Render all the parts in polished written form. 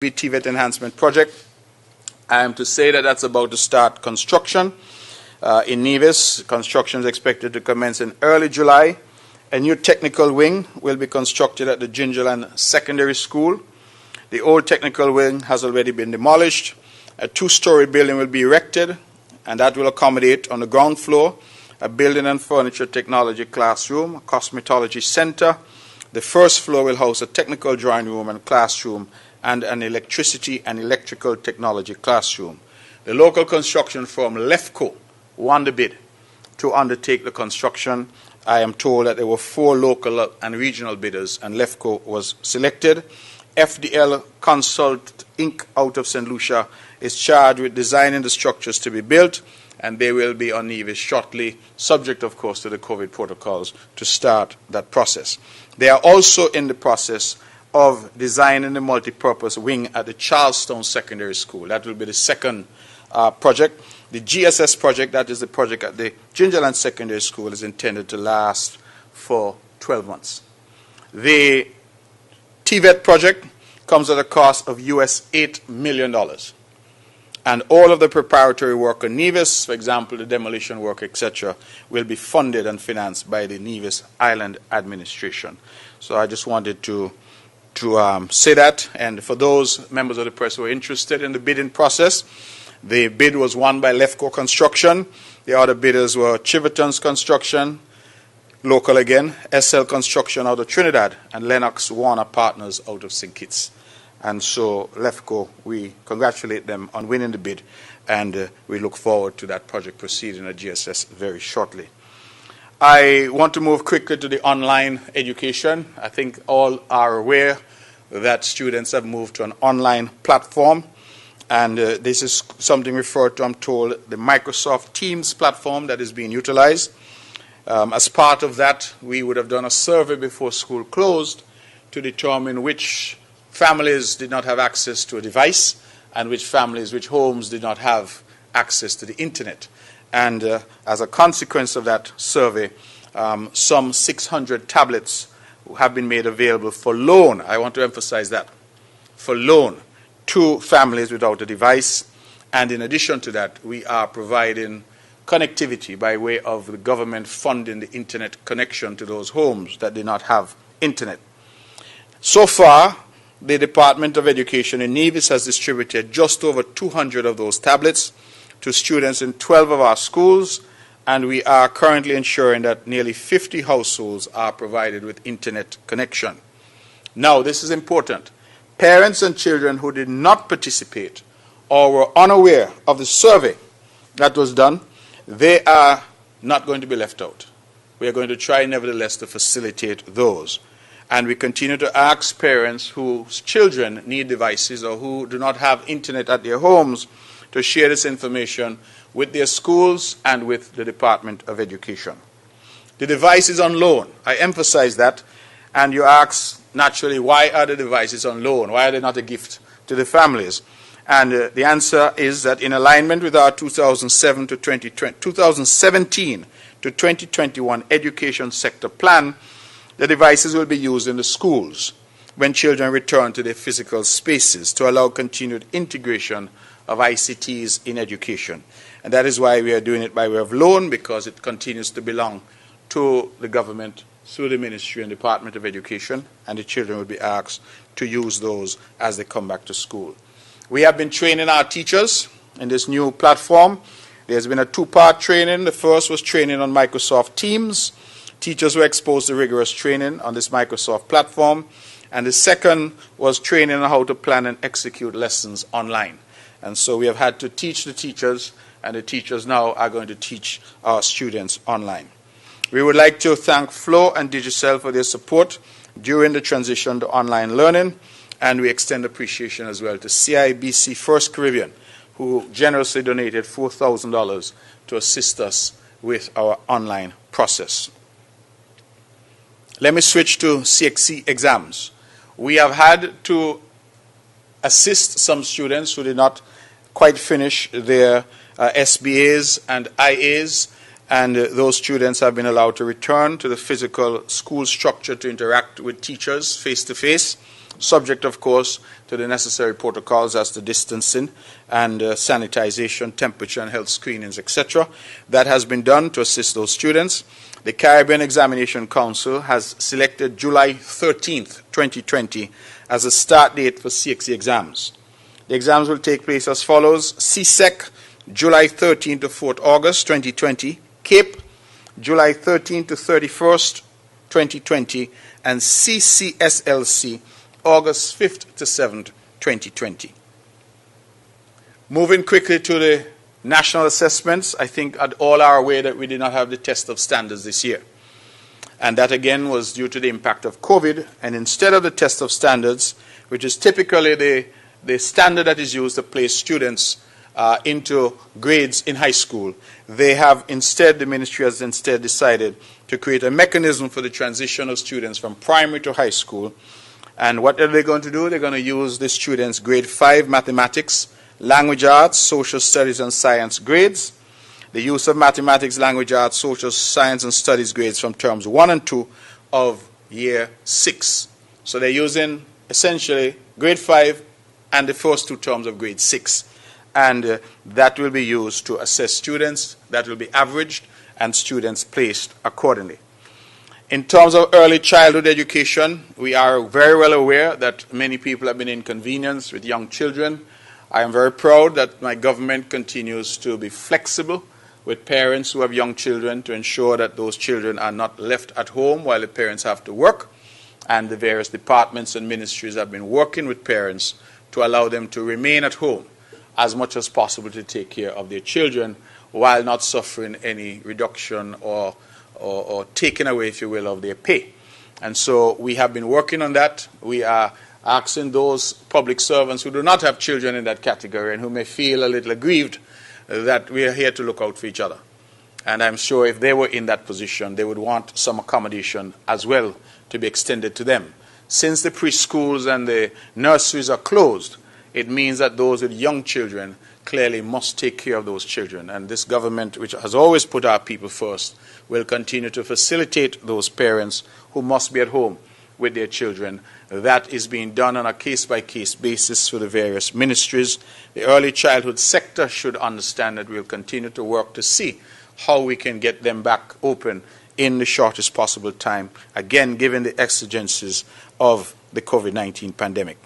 TVET enhancement project. I am to say that that's about to start construction in Nevis. Construction is expected to commence in early July. A new technical wing will be constructed at the Gingerland Secondary School. The old technical wing has already been demolished. A two-story building will be erected, and that will accommodate on the ground floor a building and furniture technology classroom, a cosmetology center. The first floor will house a technical drawing room and classroom and an electricity and electrical technology classroom. The local construction firm Lefco won the bid to undertake the construction. I am told that there were 4 local and regional bidders, and Lefco was selected. FDL Consult Inc. out of St. Lucia is charged with designing the structures to be built, and they will be on Nevis shortly, subject, of course, to the COVID protocols to start that process. They are also in the process of designing the multi-purpose wing at the Charlestown Secondary School. That will be the second project. The GSS project, that is the project at the Gingerland Secondary School, is intended to last for 12 months. The TVET project comes at a cost of US $8 million. And all of the preparatory work on Nevis, for example, the demolition work, etc., will be funded and financed by the Nevis Island Administration. So I just wanted to say that. And for those members of the press who are interested in the bidding process, the bid was won by Lefco Construction. The other bidders were Chiverton's Construction, local again, SL Construction out of Trinidad, and Lennox Warner Partners out of St. Kitts. And so Lefco, we congratulate them on winning the bid, and we look forward to that project proceeding at GSS very shortly. I want to move quickly to the online education. I think all are aware that students have moved to an online platform, and this is something referred to, I'm told, the Microsoft Teams platform that is being utilized. As part of that, we would have done a survey before school closed to determine which families did not have access to a device and which homes did not have access to the internet. And as a consequence of that survey, some 600 tablets have been made available for loan. I want to emphasize that, for loan to families without a device. And in addition to that, we are providing connectivity by way of the government funding the internet connection to those homes that did not have internet. So far, the Department of Education in Nevis has distributed just over 200 of those tablets to students in 12 of our schools, and we are currently ensuring that nearly 50 households are provided with internet connection. Now, this is important. Parents and children who did not participate or were unaware of the survey that was done, they are not going to be left out. We are going to try, nevertheless, to facilitate those. And we continue to ask parents whose children need devices or who do not have internet at their homes to share this information with their schools and with the Department of Education. The device is on loan. I emphasize that. And you ask, naturally, why are the devices on loan? Why are they not a gift to the families? And the answer is that in alignment with our 2017 to 2021 education sector plan, the devices will be used in the schools when children return to their physical spaces to allow continued integration of ICTs in education. And that is why we are doing it by way of loan, because it continues to belong to the government through the Ministry and Department of Education, and the children will be asked to use those as they come back to school. We have been training our teachers in this new platform. There's been a 2-part training. The first was training on Microsoft Teams. Teachers were exposed to rigorous training on this Microsoft platform. And the second was training on how to plan and execute lessons online. And so we have had to teach the teachers, and the teachers now are going to teach our students online. We would like to thank Flow and Digicel for their support during the transition to online learning, and we extend appreciation as well to CIBC First Caribbean, who generously donated $4,000 to assist us with our online process. Let me switch to CXC exams. We have had to assist some students who did not quite finish their SBAs and IAs, and those students have been allowed to return to the physical school structure to interact with teachers face-to-face subject, of course, to the necessary protocols as to distancing and sanitization, temperature and health screenings, etc. That has been done to assist those students. The Caribbean Examination Council has selected July 13th, 2020 as a start date for CXC exams. The exams will take place as follows: CSEC, July 13th to 4th August 2020, CAPE, July 13th to 31st, 2020, and CCSLC, August 5th to 7th, 2020. Moving quickly to the national assessments, I think all are aware that we did not have the test of standards this year. And that again was due to the impact of COVID. And instead of the test of standards, which is typically the standard that is used to place students into grades in high school, the ministry has instead decided to create a mechanism for the transition of students from primary to high school. And what are they going to do? They're going to use the students' grade 5 mathematics, language arts, social studies and science grades. The use of mathematics, language arts, social science and studies grades from terms 1 and 2 of year 6. So they're using essentially grade 5 and the first 2 terms of grade 6. And that will be used to assess students, that will be averaged, and students placed accordingly. In terms of early childhood education, we are very well aware that many people have been inconvenienced with young children. I am very proud that my government continues to be flexible with parents who have young children to ensure that those children are not left at home while the parents have to work. And the various departments and ministries have been working with parents to allow them to remain at home as much as possible to take care of their children while not suffering any reduction or taken away, if you will, of their pay. And so we have been working on that. We are asking those public servants who do not have children in that category and who may feel a little aggrieved that we are here to look out for each other. And I'm sure if they were in that position, they would want some accommodation as well to be extended to them. Since the preschools and the nurseries are closed, it means that those with young children clearly must take care of those children. And this government, which has always put our people first, will continue to facilitate those parents who must be at home with their children. That is being done on a case-by-case basis for the various ministries. The early childhood sector should understand that we'll continue to work to see how we can get them back open in the shortest possible time, again, given the exigencies of the COVID-19 pandemic.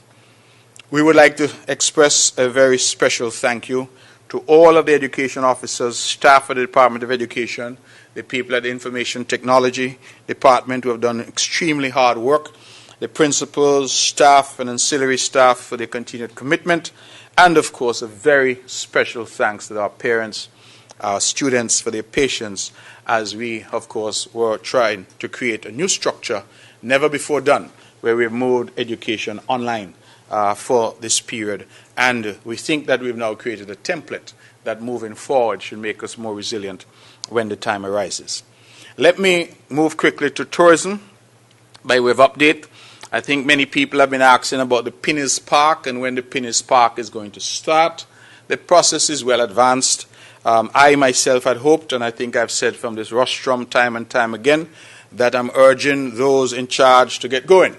We would like to express a very special thank you to all of the education officers, staff at the Department of Education, the people at the Information Technology Department who have done extremely hard work, the principals, staff, and ancillary staff for their continued commitment, and of course a very special thanks to our parents, our students for their patience as we, of course, were trying to create a new structure never before done where we've moved education online for this period. And we think that we've now created a template that moving forward should make us more resilient when the time arises. Let me move quickly to tourism by way of update. I think many people have been asking about the Pinnis Park and when the Pinnis Park is going to start. The process is well advanced. I myself had hoped, and I think I've said from this rostrum time and time again, that I'm urging those in charge to get going.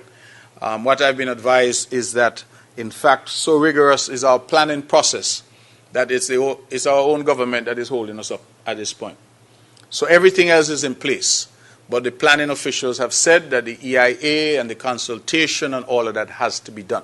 What I've been advised is that, in fact, so rigorous is our planning process that it's our own government that is holding us up at this point. So everything else is in place. But the planning officials have said that the EIA and the consultation and all of that has to be done.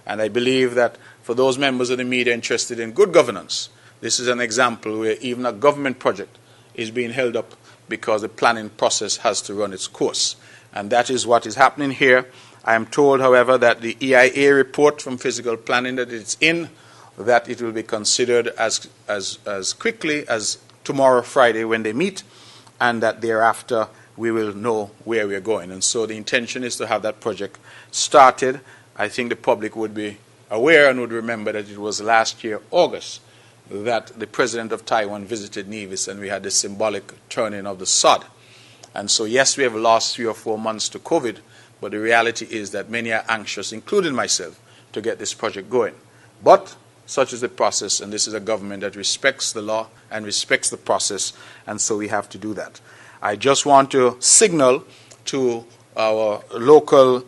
And I believe that for those members of the media interested in good governance, this is an example where even a government project is being held up because the planning process has to run its course. And that is what is happening here. I am told, however, that the EIA report from physical planning that it's in, that it will be considered as quickly as tomorrow, Friday, when they meet, and that thereafter we will know where we are going. And so the intention is to have that project started. I think the public would be aware and would remember that it was last year, August, that the president of Taiwan visited Nevis and we had the symbolic turning of the sod. And so, yes, we have lost 3 or 4 months to COVID, but the reality is that many are anxious, including myself, to get this project going. But such is the process, and this is a government that respects the law and respects the process, and so we have to do that. I just want to signal to our local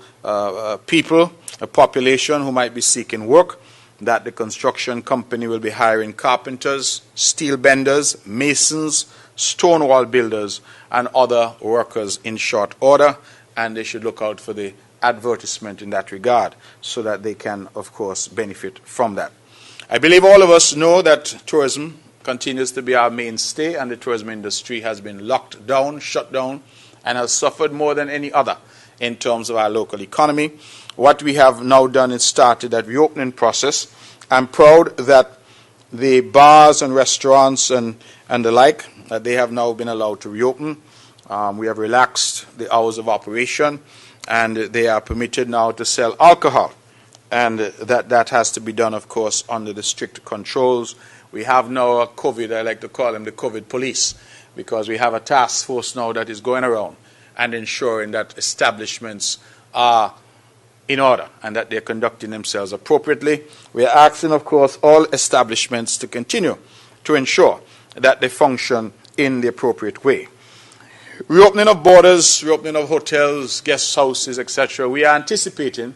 people a population who might be seeking work, that the construction company will be hiring carpenters, steel benders, masons, stone wall builders, and other workers in short order, and they should look out for the advertisement in that regard so that they can, of course, benefit from that. I believe all of us know that tourism continues to be our mainstay, and the tourism industry has been locked down, shut down, and has suffered more than any other in terms of our local economy. What we have now done is started that reopening process. I'm proud that the bars and restaurants and the like, that they have now been allowed to reopen. We have relaxed the hours of operation, and they are permitted now to sell alcohol. And that has to be done, of course, under the strict controls. We have now a COVID, I like to call them the COVID police, because we have a task force now that is going around and ensuring that establishments are in order and that they're conducting themselves appropriately. We are asking, of course, all establishments to continue to ensure that they function in the appropriate way. Reopening of borders, reopening of hotels, guest houses, etc. We are anticipating,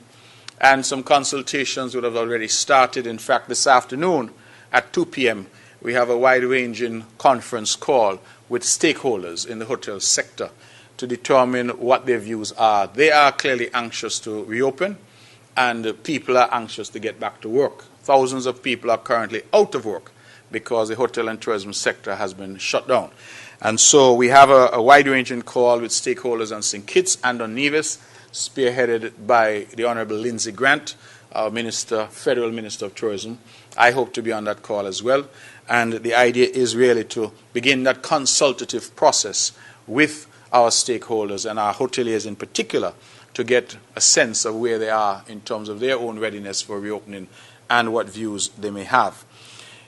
and some consultations would have already started. In fact, this afternoon at 2 p.m., we have a wide-ranging conference call with stakeholders in the hotel sector to determine what their views are. They are clearly anxious to reopen, and people are anxious to get back to work. Thousands of people are currently out of work because the hotel and tourism sector has been shut down. And so we have a wide-ranging call with stakeholders on St. Kitts and on Nevis, spearheaded by the Honorable Lindsey Grant, our Minister, Federal Minister of Tourism. I hope to be on that call as well. And the idea is really to begin that consultative process with our stakeholders and our hoteliers in particular to get a sense of where they are in terms of their own readiness for reopening and what views they may have.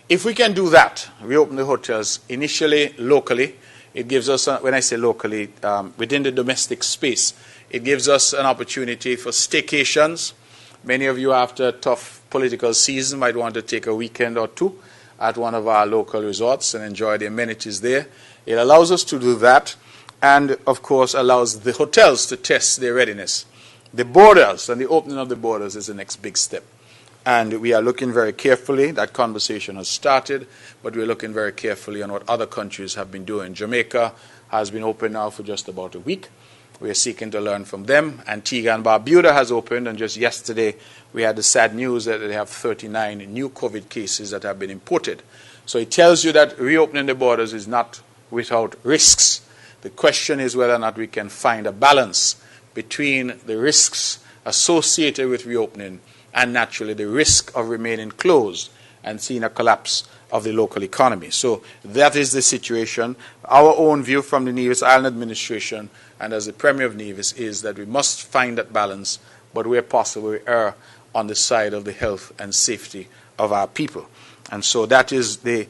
If we can do that, reopen the hotels initially locally, it gives us, when I say locally, within the domestic space, it gives us an opportunity for staycations. Many of you, after a tough political season, might want to take a weekend or two at one of our local resorts and enjoy the amenities there. It allows us to do that, and, of course, allows the hotels to test their readiness. The borders and the opening of the borders is the next big step. And we are looking very carefully. That conversation has started, but we're looking very carefully on what other countries have been doing. Jamaica has been open now for just about a week. We are seeking to learn from them. Antigua and Barbuda has opened, and just yesterday we had the sad news that they have 39 new COVID cases that have been imported. So it tells you that reopening the borders is not without risks. The question is whether or not we can find a balance between the risks associated with reopening and naturally the risk of remaining closed and seeing a collapse of the local economy. So that is the situation. Our own view from the Nevis Island Administration and as the Premier of Nevis is that we must find that balance, but where possible we err on the side of the health and safety of our people. And so that is the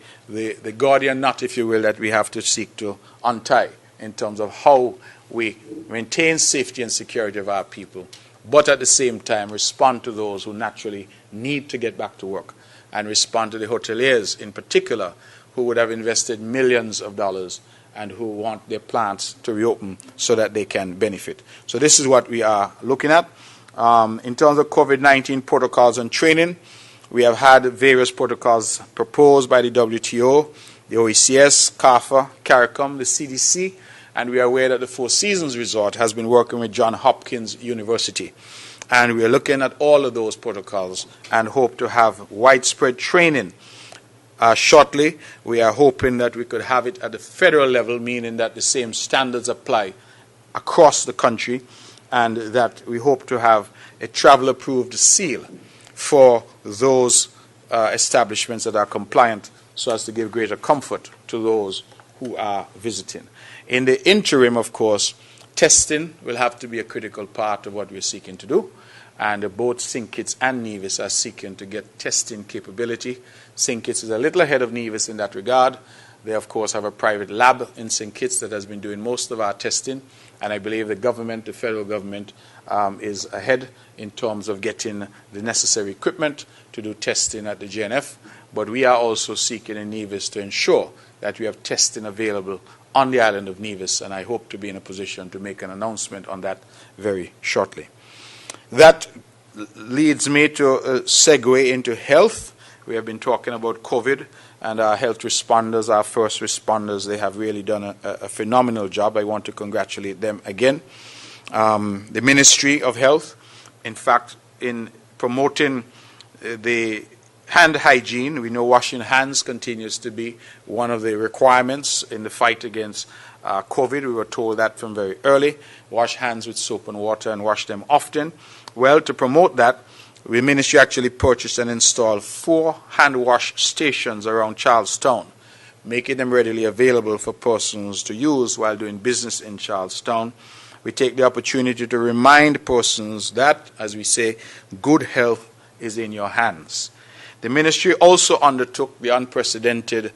Gordian knot, if you will, that we have to seek to untie in terms of how we maintain safety and security of our people, but at the same time respond to those who naturally need to get back to work, and respond to the hoteliers in particular who would have invested millions of dollars and who want their plants to reopen so that they can benefit. So this is what we are looking at. In terms of COVID-19 protocols and training, we have had various protocols proposed by the WTO, the OECS, CARPHA, CARICOM, the CDC, and we are aware that the Four Seasons Resort has been working with Johns Hopkins University. And we are looking at all of those protocols and hope to have widespread training shortly. We are hoping that we could have it at the federal level, meaning that the same standards apply across the country, and that we hope to have a travel-approved seal for those establishments that are compliant so as to give greater comfort to those who are visiting. In the interim, of course, testing will have to be a critical part of what we're seeking to do. And both St. Kitts and Nevis are seeking to get testing capability. St. Kitts is a little ahead of Nevis in that regard. They, of course, have a private lab in St. Kitts that has been doing most of our testing. And I believe the government, the federal government, is ahead in terms of getting the necessary equipment to do testing at the GNF. But we are also seeking in Nevis to ensure that we have testing available on the island of Nevis, and I hope to be in a position to make an announcement on that very shortly. That leads me to segue into health. We have been talking about COVID, and our health responders, our first responders, they have really done a phenomenal job. I want to congratulate them again. The Ministry of Health, in fact, in promoting the hand hygiene, we know washing hands continues to be one of the requirements in the fight against COVID. We were told that from very early. Wash hands with soap and water and wash them often. Well, to promote that, the ministry actually purchased and installed 4 hand wash stations around Charlestown, making them readily available for persons to use while doing business in Charlestown. We take the opportunity to remind persons that, as we say, good health is in your hands. The ministry also undertook the unprecedented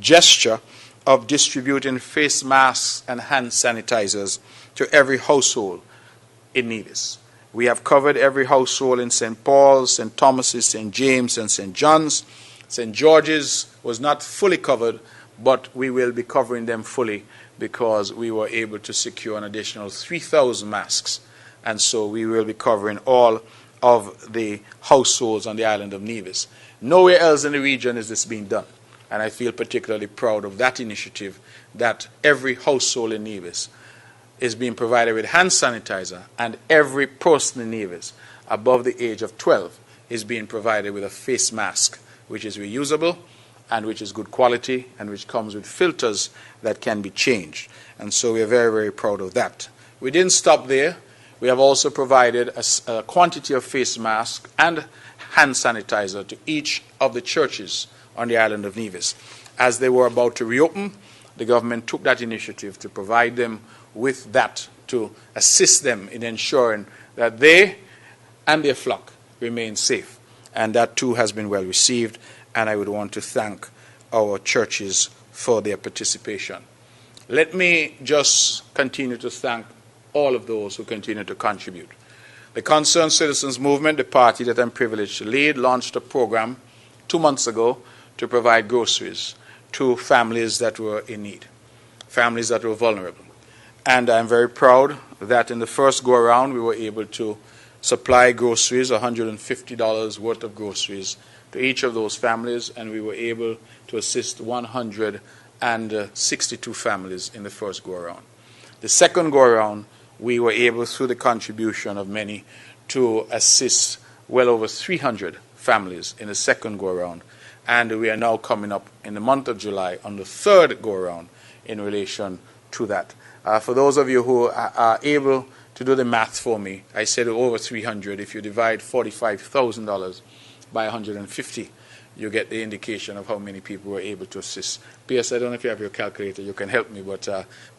gesture of distributing face masks and hand sanitizers to every household in Nevis. We have covered every household in St. Paul's, St. Thomas's, St. James, and St. John's. St. George's was not fully covered, but we will be covering them fully because we were able to secure an additional 3,000 masks. And so we will be covering all of the households on the island of Nevis. Nowhere else in the region is this being done. And I feel particularly proud of that initiative, that every household in Nevis is being provided with hand sanitizer, and every person in Nevis above the age of 12 is being provided with a face mask, which is reusable and which is good quality and which comes with filters that can be changed. And so we are very, very proud of that. We didn't stop there. We have also provided a quantity of face masks and hand sanitizer to each of the churches on the island of Nevis. As they were about to reopen, the government took that initiative to provide them with that, to assist them in ensuring that they and their flock remain safe. And that too has been well received, and I would want to thank our churches for their participation. Let me just continue to thank all of those who continue to contribute. The Concerned Citizens Movement, the party that I'm privileged to lead, launched a program 2 months ago to provide groceries to families that were in need, families that were vulnerable. And I'm very proud that in the first go-around we were able to supply groceries, $150 worth of groceries, to each of those families, and we were able to assist 162 families in the first go-around. The second go-around, we were able, through the contribution of many, to assist well over 300 families in the second go-around. And we are now coming up in the month of July on the third go-around in relation to that. For those of you who are able to do the math for me, I said over 300. If you divide $45,000 by 150, you get the indication of how many people were able to assist. P.S., I don't know if you have your calculator. You can help me, but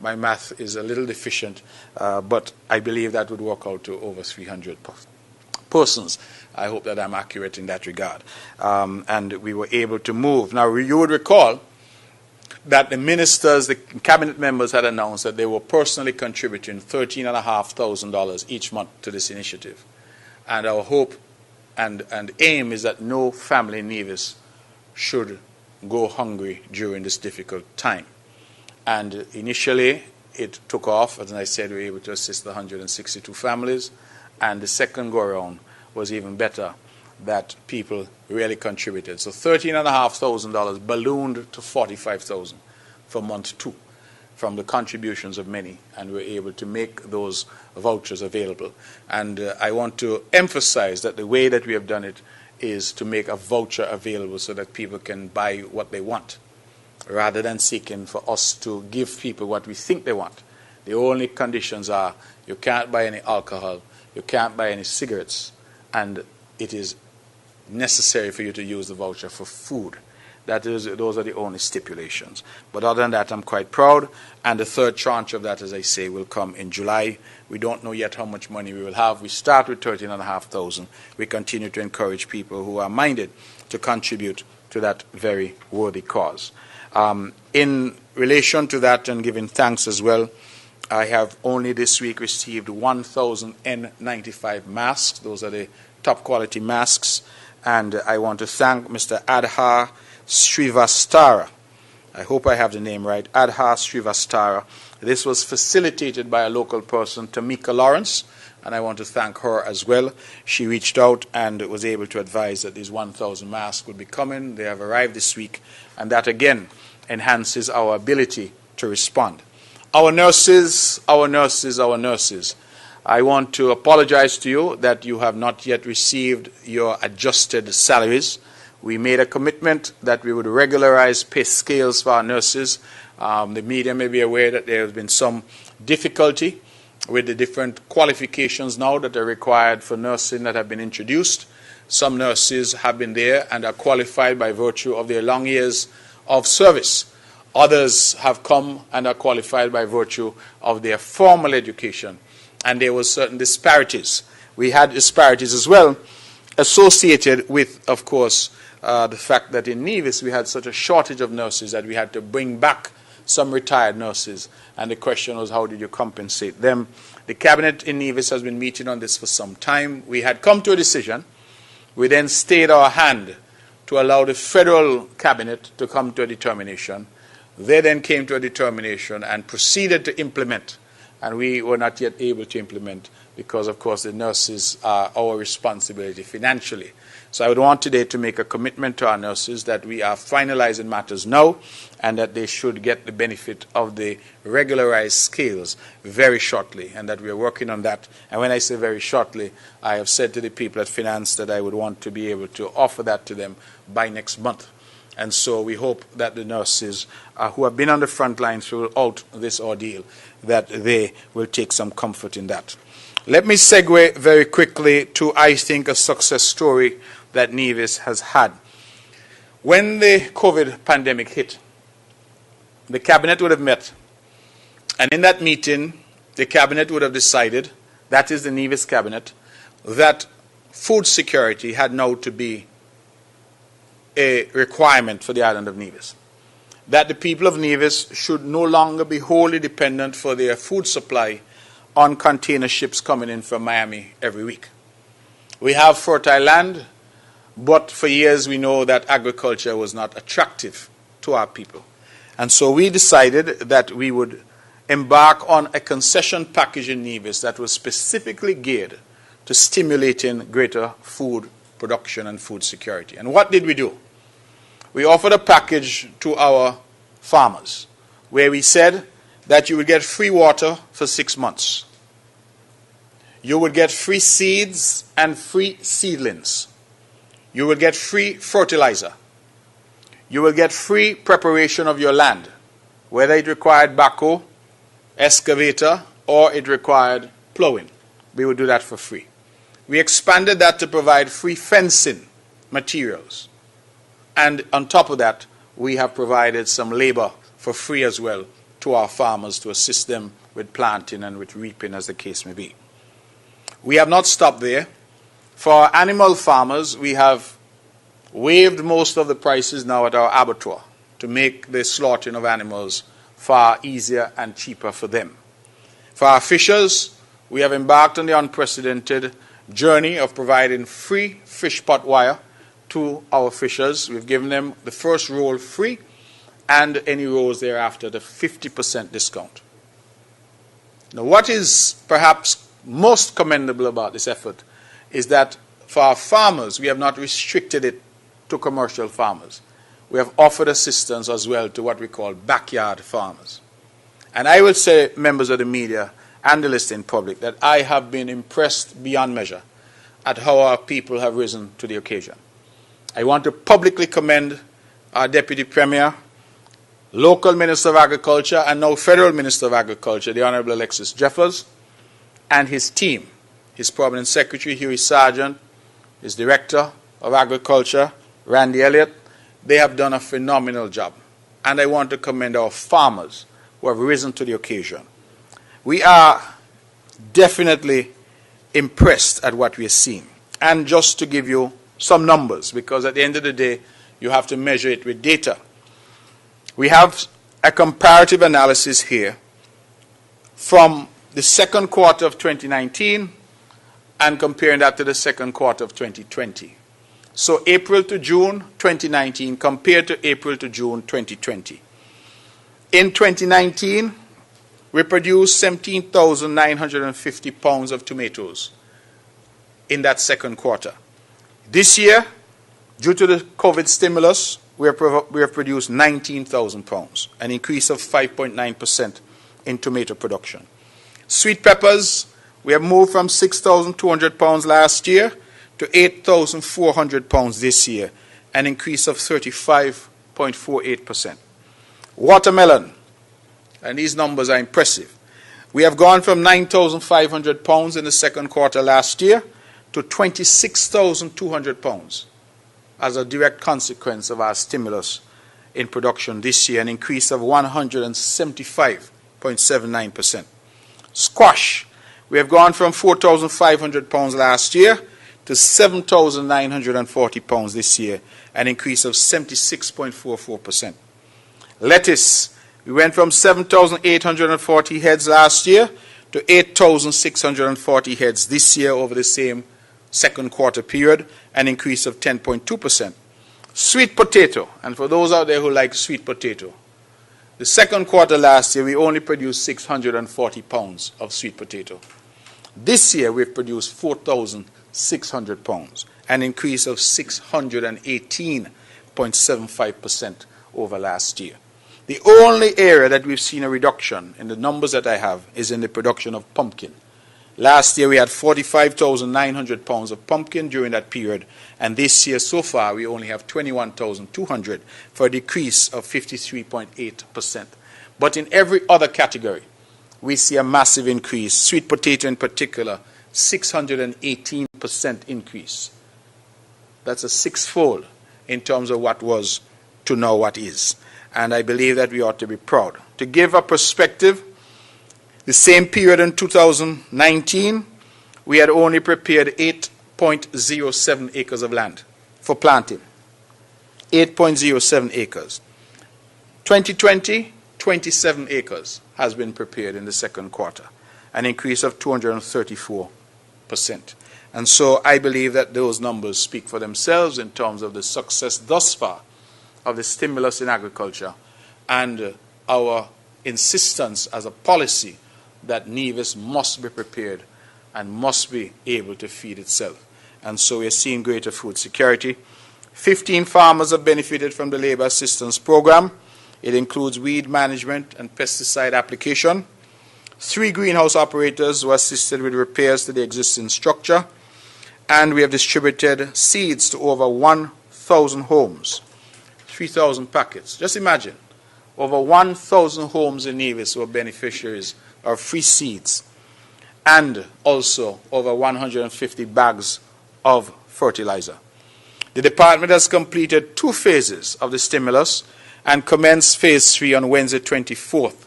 my math is a little deficient. But I believe that would work out to over 300 persons. I hope that I'm accurate in that regard. And we were able to move. Now, you would recall that the ministers, the cabinet members had announced that they were personally contributing $13,500 each month to this initiative. And our hope and aim is that no family in Nevis should go hungry during this difficult time. And initially, it took off. As I said, we were able to assist 162 families. And the second go-around was even better, that people really contributed. So $13,500 ballooned to $45,000 for month 2 from the contributions of many, and we were able to make those vouchers available. And I want to emphasize that the way that we have done it is to make a voucher available so that people can buy what they want, rather than seeking for us to give people what we think they want. The only conditions are you can't buy any alcohol, you can't buy any cigarettes, and it is necessary for you to use the voucher for food. Those are the only stipulations. But other than that, I'm quite proud. And the third tranche of that, as I say, will come in July. We don't know yet how much money we will have. We start with $13,500. We continue to encourage people who are minded to contribute to that very worthy cause. In relation to that, and giving thanks as well, I have only this week received 1,000 N95 masks. Those are the top quality masks. And I want to thank Mr. Adhar Srivastara. I hope I have the name right. Adhar Srivastara. This was facilitated by a local person, Tamika Lawrence, and I want to thank her as well. She reached out and was able to advise that these 1,000 masks would be coming. They have arrived this week, and that again enhances our ability to respond. Our nurses, our nurses, our nurses. I want to apologize to you that you have not yet received your adjusted salaries. We made a commitment that we would regularize pay scales for our nurses. The media may be aware that there has been some difficulty with the different qualifications now that are required for nursing that have been introduced. Some nurses have been there and are qualified by virtue of their long years of service. Others have come and are qualified by virtue of their formal education. And there were certain disparities. We had disparities as well associated with, of course, the fact that in Nevis we had such a shortage of nurses that we had to bring back some retired nurses. And the question was, how did you compensate them? The cabinet in Nevis has been meeting on this for some time. We had come to a decision. We then stayed our hand to allow the federal cabinet to come to a determination. They then came to a determination and proceeded to implement. And we were not yet able to implement because, of course, the nurses are our responsibility financially. So I would want today to make a commitment to our nurses that we are finalizing matters now and that they should get the benefit of the regularized scales very shortly, and that we are working on that. And when I say very shortly, I have said to the people at Finance that I would want to be able to offer that to them by next month. And so we hope that the nurses who have been on the front lines throughout this ordeal, that they will take some comfort in that. Let me segue very quickly to, I think, a success story that Nevis has had. When the COVID pandemic hit, the cabinet would have met. And in that meeting, the cabinet would have decided, that is the Nevis cabinet, that food security had now to be a requirement for the island of Nevis. That the people of Nevis should no longer be wholly dependent for their food supply on container ships coming in from Miami every week. We have fertile land, but for years we know that agriculture was not attractive to our people. And so we decided that we would embark on a concession package in Nevis that was specifically geared to stimulating greater food production and food security. And what did we do? We offered a package to our farmers where we said that you would get free water for 6 months. You would get free seeds and free seedlings. You will get free fertilizer. You will get free preparation of your land, whether it required backhoe, excavator, or it required plowing. We would do that for free. We expanded that to provide free fencing materials. And on top of that, we have provided some labor for free as well to our farmers to assist them with planting and with reaping, as the case may be. We have not stopped there. For our animal farmers, we have waived most of the prices now at our abattoir to make the slaughtering of animals far easier and cheaper for them. For our fishers, we have embarked on the unprecedented journey of providing free fish pot wire to our fishers. We've given them the first roll free and any rolls thereafter at a 50% discount. Now, what is perhaps most commendable about this effort is that for our farmers, we have not restricted it to commercial farmers. We have offered assistance as well to what we call backyard farmers. And I will say, members of the media and the listening public, that I have been impressed beyond measure at how our people have risen to the occasion. I want to publicly commend our Deputy Premier, local Minister of Agriculture, and now Federal Minister of Agriculture, the Honorable Alexis Jeffers, and his team, his Permanent Secretary, Huey Sargent, his Director of Agriculture, Randy Elliott. They have done a phenomenal job. And I want to commend our farmers who have risen to the occasion. We are definitely impressed at what we are seeing. And just to give you some numbers, because at the end of the day, you have to measure it with data. We have a comparative analysis here from the second quarter of 2019 and comparing that to the second quarter of 2020. So April to June 2019 compared to April to June 2020. In 2019, we produced 17,950 pounds of tomatoes in that second quarter. This year, due to the COVID stimulus, we have produced 19,000 pounds, an increase of 5.9% in tomato production. Sweet peppers, we have moved from 6,200 pounds last year to 8,400 pounds this year, an increase of 35.48%. Watermelon, and these numbers are impressive. We have gone from 9,500 pounds in the second quarter last year to 26,200 pounds as a direct consequence of our stimulus in production this year, an increase of 175.79%. Squash, we have gone from 4,500 pounds last year to 7,940 pounds this year, an increase of 76.44%. Lettuce, we went from 7,840 heads last year to 8,640 heads this year over the same second quarter period, an increase of 10.2%. Sweet potato, and for those out there who like sweet potato, the second quarter last year we only produced 640 pounds of sweet potato. This year we've produced 4,600 pounds, an increase of 618.75% over last year. The only area that we've seen a reduction in the numbers that I have is in the production of pumpkin. Last year we had 45,900 pounds of pumpkin during that period, and this year so far we only have 21,200 for a decrease of 53.8%. But in every other category we see a massive increase. Sweet potato in particular, 618% increase. That's a sixfold in terms of what was to now what is. And I believe that we ought to be proud. To give a perspective, the same period in 2019, we had only prepared 8.07 acres of land for planting. 8.07 acres. 2020, 27 acres has been prepared in the second quarter, an increase of 234%. And so I believe that those numbers speak for themselves in terms of the success thus far of the stimulus in agriculture and our insistence as a policy that Nevis must be prepared and must be able to feed itself. And so we are seeing greater food security. 15 farmers have benefited from the labor assistance program. It includes weed management and pesticide application. 3 greenhouse operators were assisted with repairs to the existing structure. And we have distributed seeds to over 1,000 homes. 3,000 packets. Just imagine, over 1,000 homes in Nevis were beneficiaries of free seeds, and also over 150 bags of fertilizer. The department has completed 2 phases of the stimulus and commenced phase 3 on Wednesday 24th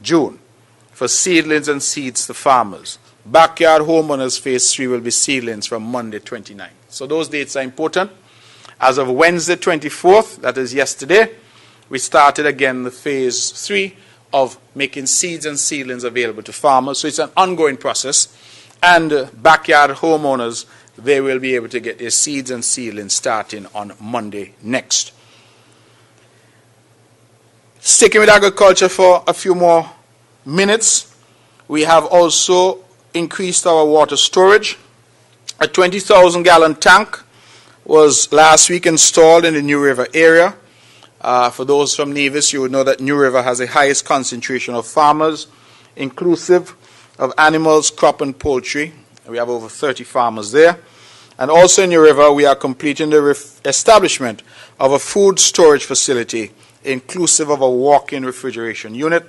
June for seedlings and seeds to farmers. Backyard homeowners phase 3 will be seedlings from Monday 29th. So those dates are important. As of Wednesday 24th, that is yesterday, we started again the phase 3 of making seeds and seedlings available to farmers. So it's an ongoing process. And backyard homeowners, they will be able to get their seeds and seedlings starting on Monday next. Sticking with agriculture for a few more minutes, we have also increased our water storage. A 20,000 gallon tank was last week installed in the New River area. For those from Nevis, you would know that New River has the highest concentration of farmers, inclusive of animals, crop and poultry. We have over 30 farmers there. And also in New River, we are completing the establishment of a food storage facility, inclusive of a walk-in refrigeration unit.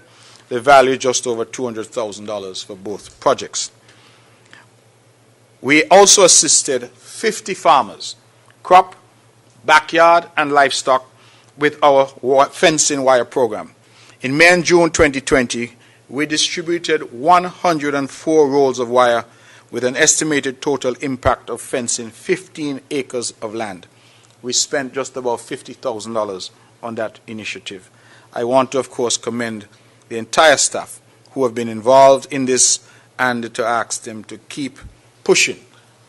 The value just over $200,000 for both projects. We also assisted 50 farmers, crop, backyard, and livestock, with our fencing wire program. In May and June 2020, we distributed 104 rolls of wire with an estimated total impact of fencing 15 acres of land. We spent just about $50,000 on that initiative. I want to, of course, commend the entire staff who have been involved in this and to ask them to keep pushing.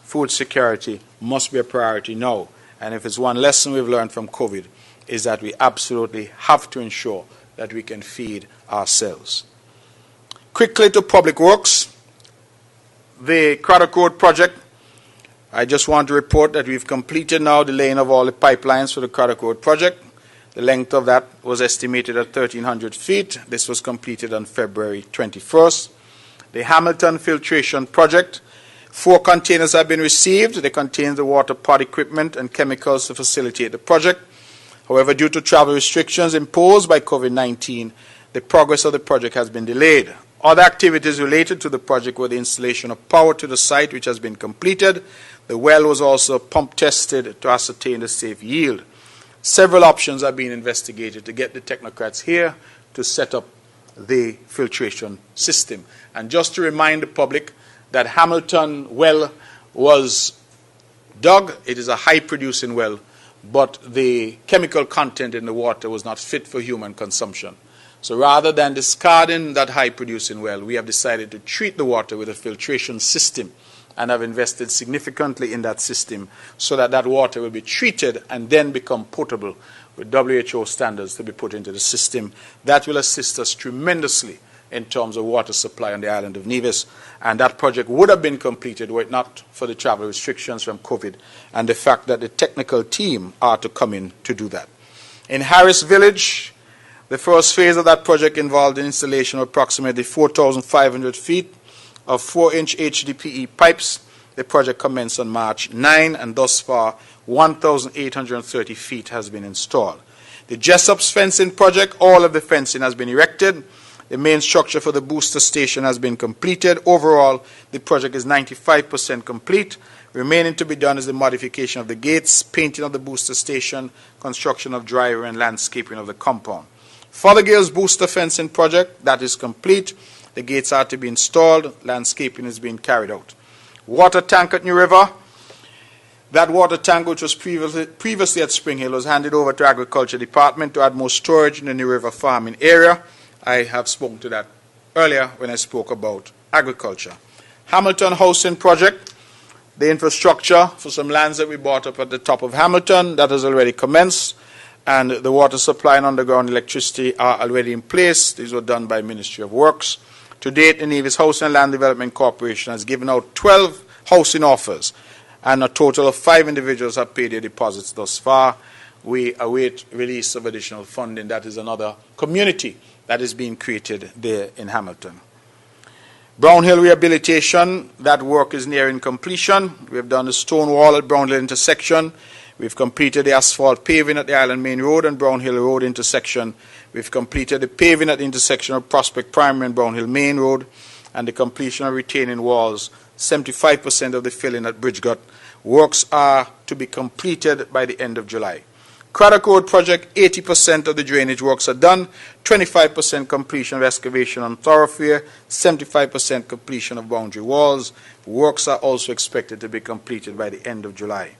Food security must be a priority now. And if it's one lesson we've learned from COVID, is that we absolutely have to ensure that we can feed ourselves. Quickly to Public Works. The Craddock Road project, I just want to report that we've completed now the laying of all the pipelines for the Craddock Road project. The length of that was estimated at 1,300 feet. This was completed on February 21st. The Hamilton Filtration Project, 4 containers have been received. They contain the water pod equipment and chemicals to facilitate the project. However, due to travel restrictions imposed by COVID-19, the progress of the project has been delayed. Other activities related to the project were the installation of power to the site, which has been completed. The well was also pump tested to ascertain the safe yield. Several options are being investigated to get the technocrats here to set up the filtration system. And just to remind the public that Hamilton well was dug, it is a high-producing well, but the chemical content in the water was not fit for human consumption. So rather than discarding that high-producing well, we have decided to treat the water with a filtration system and have invested significantly in that system so that that water will be treated and then become potable with WHO standards to be put into the system. That will assist us tremendously in terms of water supply on the island of Nevis. And that project would have been completed were it not for the travel restrictions from COVID and the fact that the technical team are to come in to do that. In Harris Village, the first phase of that project involved the installation of approximately 4,500 feet of 4-inch HDPE pipes. The project commenced on March 9, and thus far 1,830 feet has been installed. The Jessup's fencing project, all of the fencing has been erected. The main structure for the booster station has been completed. Overall, the project is 95% complete. Remaining to be done is the modification of the gates, painting of the booster station, construction of driveway and landscaping of the compound. Fothergill's booster fencing project, that is complete. The gates are to be installed. Landscaping is being carried out. Water tank at New River. That water tank, which was previously at Spring Hill, was handed over to Agriculture Department to add more storage in the New River farming area. I have spoken to that earlier when I spoke about agriculture. Hamilton Housing Project. The infrastructure for some lands that we bought up at the top of Hamilton, that has already commenced. And the water supply and underground electricity are already in place. These were done by Ministry of Works. To date, the Nevis Housing and Land Development Corporation has given out 12 housing offers, and a total of 5 individuals have paid their deposits thus far. We await release of additional funding. That is another community that is being created there in Hamilton. Brownhill Rehabilitation, that work is nearing completion. We have done the stone wall at Brownhill intersection. We've completed the asphalt paving at the Island Main Road and Brownhill Road intersection. We've completed the paving at the intersection of Prospect Primary and Brownhill Main Road, and the completion of retaining walls. 75% of the filling at Bridgegut. Works are to be completed by the end of July. Craddock Road project, 80% of the drainage works are done, 25% completion of excavation on thoroughfare, 75% completion of boundary walls. Works are also expected to be completed by the end of July.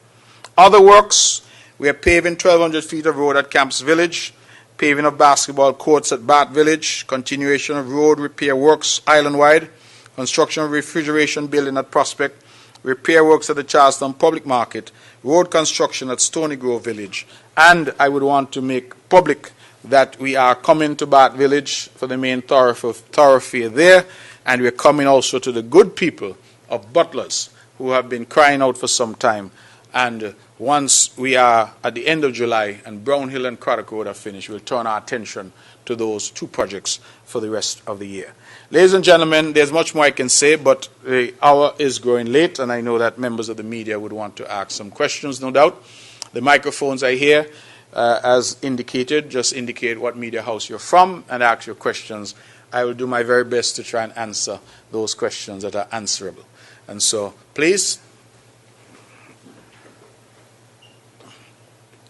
Other works, we are paving 1,200 feet of road at Camps Village, paving of basketball courts at Bath Village, continuation of road repair works island-wide, construction of refrigeration building at Prospect, repair works at the Charlestown Public Market, road construction at Stony Grove Village. And I would want to make public that we are coming to Bath Village for the main thoroughfare there, and we're coming also to the good people of Butlers who have been crying out for some time. And once we are at the end of July and Brownhill and Craddock Road are finished, we'll turn our attention to those 2 projects for the rest of the year. Ladies and gentlemen, there's much more I can say, but the hour is growing late, and I know that members of the media would want to ask some questions, no doubt. The microphones are here, as indicated. Just indicate what media house you're from and ask your questions. I will do my very best to try and answer those questions that are answerable. And so, please.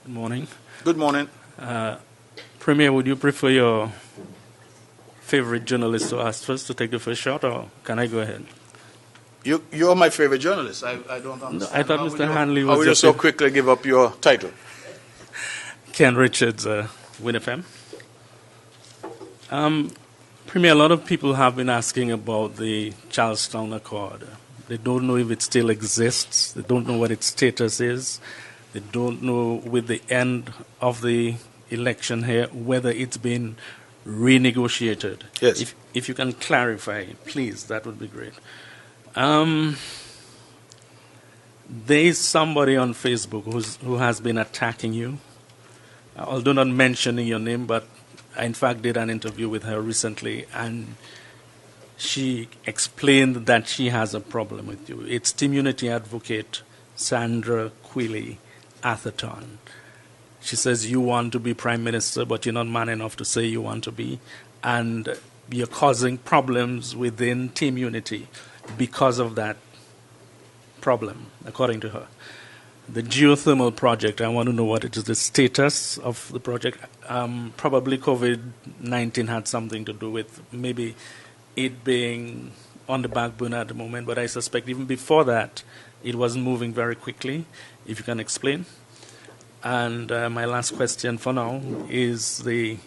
Good morning. Good morning. Premier, would you prefer your favorite journalist to ask first to take the first shot, or can I go ahead? You're my favorite journalist. I don't understand. No, I thought Mr. Hanley was. How will you so quickly give up your title? Ken Richards, Win FM. Premier, a lot of people have been asking about the Charlestown Accord. They don't know if it still exists. They don't know what its status is. They don't know, with the end of the election here, whether it's been renegotiated. Yes. If you can clarify, please, that would be great. There is somebody on Facebook who has been attacking you, although not mentioning your name, but I in fact did an interview with her recently, and she explained that she has a problem with you. It's Team Unity advocate Sandra Quilly Atherton. She says you want to be Prime Minister, but you're not man enough to say you want to be, and you're causing problems within Team Unity because of that problem, according to her. The geothermal project, I want to know what it is, the status of the project. Probably COVID-19 had something to do with maybe it being on the back burner at the moment, but I suspect even before that, it wasn't moving very quickly, if you can explain. And my last question for now is the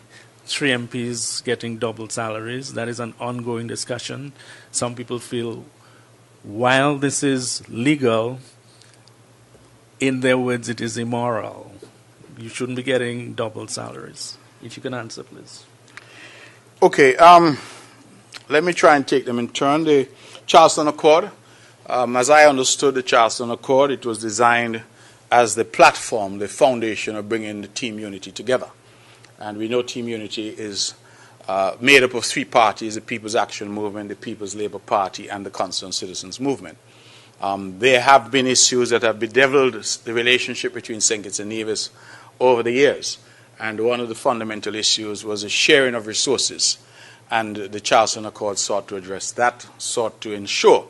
3 MPs getting double salaries. That is an ongoing discussion. Some people feel while this is legal, in their words, it is immoral. You shouldn't be getting double salaries. If you can answer, please. Okay, let me try and take them in turn. The Charleston Accord, as I understood the Charleston Accord, it was designed as the platform, the foundation of bringing the Team Unity together. And we know Team Unity is made up of 3 parties, the People's Action Movement, the People's Labour Party, and the Concerned Citizens Movement. There have been issues that have bedeviled the relationship between St. Kitts and Nevis over the years. And one of the fundamental issues was the sharing of resources. And the Charleston Accord sought to address that, sought to ensure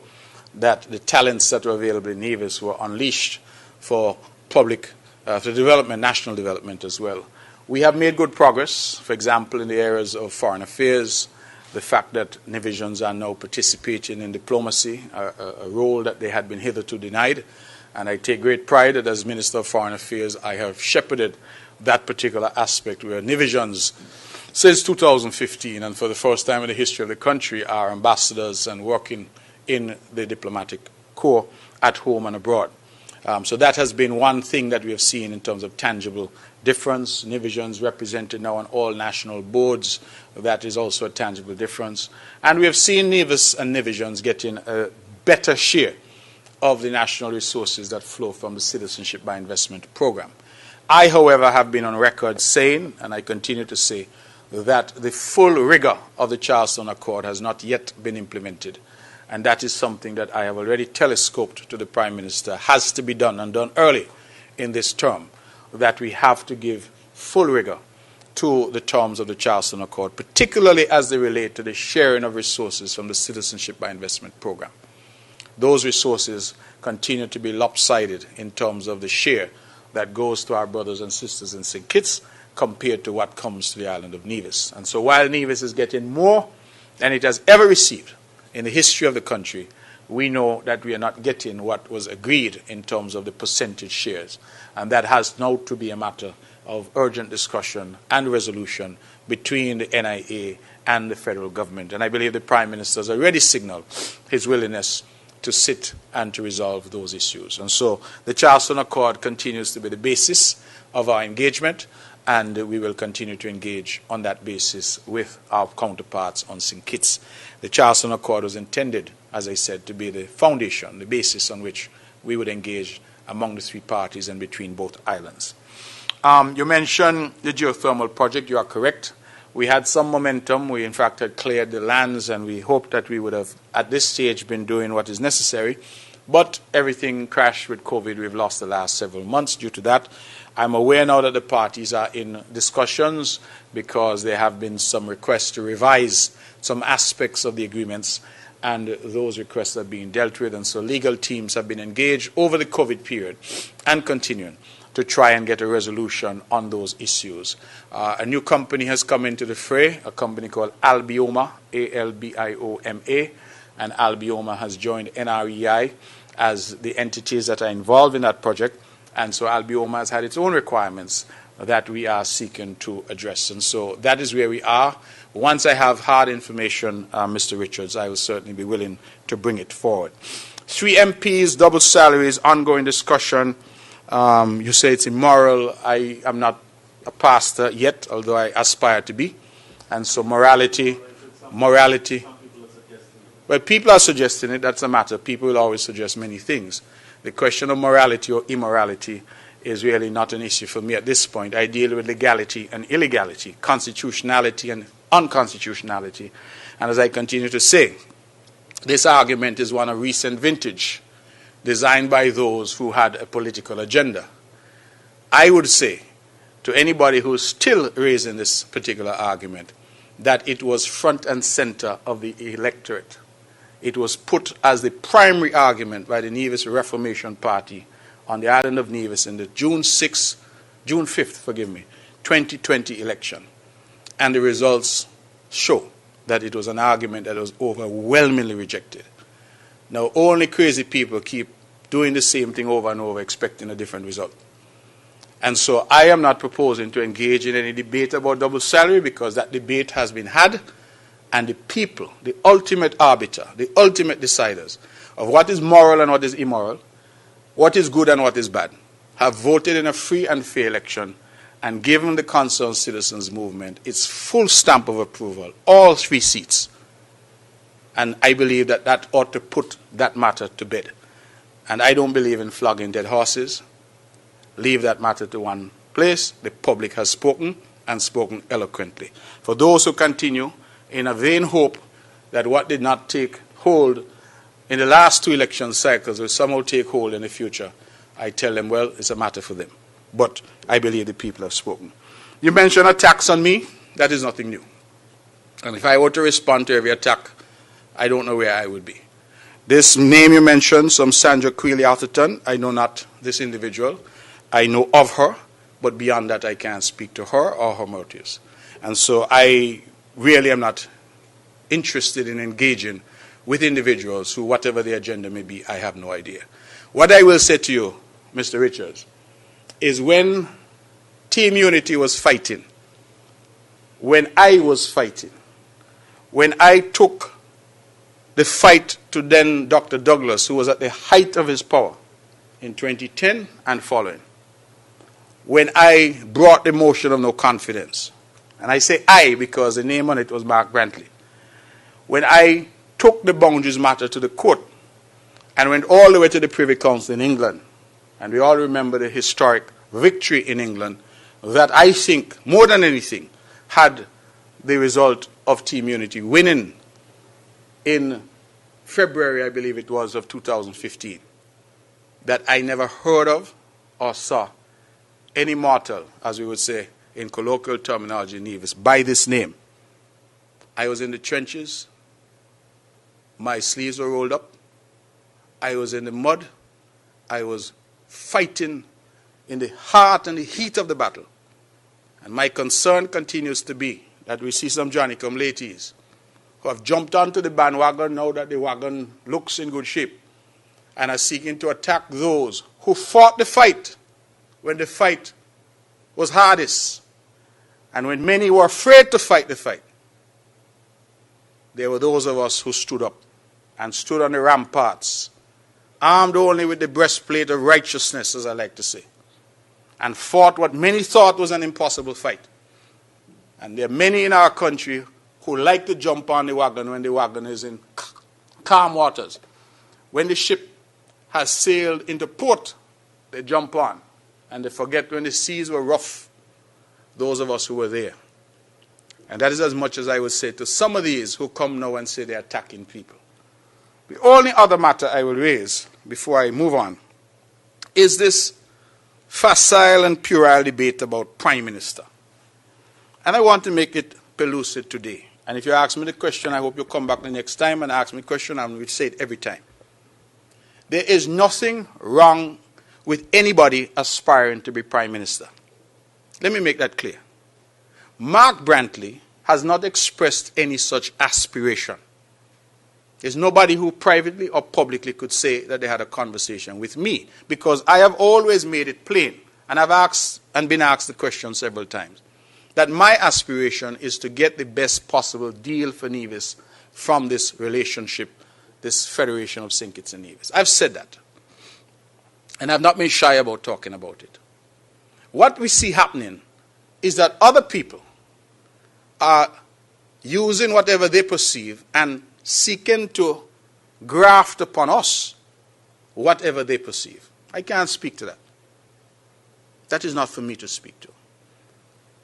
that the talents that were available in Nevis were unleashed for public, for development, national development as well. We have made good progress, for example, in the areas of foreign affairs, the fact that Nevisians are now participating in diplomacy, a role that they had been hitherto denied. And I take great pride that as Minister of Foreign Affairs, I have shepherded that particular aspect where Nevisians, since 2015, and for the first time in the history of the country, are ambassadors and working in the diplomatic corps at home and abroad. So that has been one thing that we have seen in terms of tangible difference. Nevisians represented now on all national boards. That is also a tangible difference. And we have seen Nevis and Nevisians getting a better share of the national resources that flow from the Citizenship by Investment program. I, however, have been on record saying, and I continue to say, that the full rigor of the Charleston Accord has not yet been implemented. And that is something that I have already telescoped to the Prime Minister, has to be done and done early in this term, that we have to give full rigor to the terms of the Charleston Accord, particularly as they relate to the sharing of resources from the Citizenship by Investment program. Those resources continue to be lopsided in terms of the share that goes to our brothers and sisters in St. Kitts compared to what comes to the island of Nevis. And so while Nevis is getting more than it has ever received in the history of the country, we know that we are not getting what was agreed in terms of the percentage shares. And that has now to be a matter of urgent discussion and resolution between the NIA and the federal government. And I believe the Prime Minister has already signaled his willingness to sit and to resolve those issues. And so the Charleston Accord continues to be the basis of our engagement, and we will continue to engage on that basis with our counterparts on St. Kitts. The Charleston Accord was intended, as I said, to be the foundation, the basis on which we would engage among the 3 parties and between both islands. You mentioned the geothermal project. You are correct. We had some momentum. We, in fact, had cleared the lands, and we hoped that we would have, at this stage, been doing what is necessary. But everything crashed with COVID. We've lost the last several months due to that. I'm aware now that the parties are in discussions because there have been some requests to revise some aspects of the agreements, and those requests are being dealt with. And so legal teams have been engaged over the COVID period and continuing to try and get a resolution on those issues. A new company has come into the fray, a company called Albioma, A-L-B-I-O-M-A, and Albioma has joined NREI as the entities that are involved in that project. And so Albioma has had its own requirements that we are seeking to address. And so that is where we are. Once I have hard information, Mr. Richards, I will certainly be willing to bring it forward. 3 MPs, double salaries, ongoing discussion. You say it's immoral. I am not a pastor yet, although I aspire to be. And so morality, well, people are suggesting it, that's a matter. People will always suggest many things. The question of morality or immorality is really not an issue for me at this point. I deal with legality and illegality, constitutionality and unconstitutionality. And as I continue to say, this argument is one of recent vintage, designed by those who had a political agenda. I would say to anybody who is still raising this particular argument that it was front and center of the electorate. It was put as the primary argument by the Nevis Reformation Party on the island of Nevis in the June 5th, 2020 election. And the results show that it was an argument that was overwhelmingly rejected. Now, only crazy people keep doing the same thing over and over, expecting a different result. And so I am not proposing to engage in any debate about double salary, because that debate has been had, and the people, the ultimate arbiter, the ultimate deciders of what is moral and what is immoral, what is good and what is bad, have voted in a free and fair election and given the Concerned Citizens Movement its full stamp of approval, all 3 seats. And I believe that that ought to put that matter to bed. And I don't believe in flogging dead horses. Leave that matter to one place. The public has spoken, and spoken eloquently. For those who continue in a vain hope that what did not take hold in the last 2 election cycles will somehow take hold in the future, I tell them, well, it's a matter for them. But I believe the people have spoken. You mentioned attacks on me. That is nothing new. And if I were to respond to every attack, I don't know where I would be. This name you mentioned, some Sandra Queely Atherton, I know not this individual. I know of her, but beyond that I can't speak to her or her motives. And so I really am not interested in engaging with individuals who, whatever their agenda may be, I have no idea. What I will say to you, Mr. Richards, is when Team Unity was fighting, when I was fighting, when I took the fight to then Dr. Douglas, who was at the height of his power in 2010 and following, when I brought the motion of no confidence, and I say I because the name on it was Mark Brantley, when I took the boundaries matter to the court and went all the way to the Privy Council in England, and we all remember the historic victory in England that I think, more than anything, had the result of Team Unity winning in February, I believe it was, of 2015, that I never heard of or saw any mortal, as we would say in colloquial terminology in Nevis, by this name. I was in the trenches. My sleeves were rolled up. I was in the mud. I was fighting in the heart and the heat of the battle. And my concern continues to be that we see some Johnny-come-lateys who have jumped onto the bandwagon now that the wagon looks in good shape and are seeking to attack those who fought the fight when the fight was hardest, and when many were afraid to fight the fight. There were those of us who stood up and stood on the ramparts, armed only with the breastplate of righteousness, as I like to say, and fought what many thought was an impossible fight. And there are many in our country who like to jump on the wagon when the wagon is in calm waters. When the ship has sailed into port, they jump on. And they forget when the seas were rough, those of us who were there. And that is as much as I would say to some of these who come now and say they're attacking people. The only other matter I will raise before I move on is this facile and puerile debate about Prime Minister. And I want to make it pellucid today. And if you ask me the question, I hope you'll come back the next time and ask me the question, and we'll say it every time. There is nothing wrong with anybody aspiring to be Prime Minister. Let me make that clear. Mark Brantley has not expressed any such aspiration. There's nobody who privately or publicly could say that they had a conversation with me, because I have always made it plain, and I've asked and been asked the question several times, that my aspiration is to get the best possible deal for Nevis from this relationship, this Federation of St. Kitts and Nevis. I've said that. And I've not been shy about talking about it. What we see happening is that other people are using whatever they perceive and seeking to graft upon us whatever they perceive. I can't speak to that. That is not for me to speak to.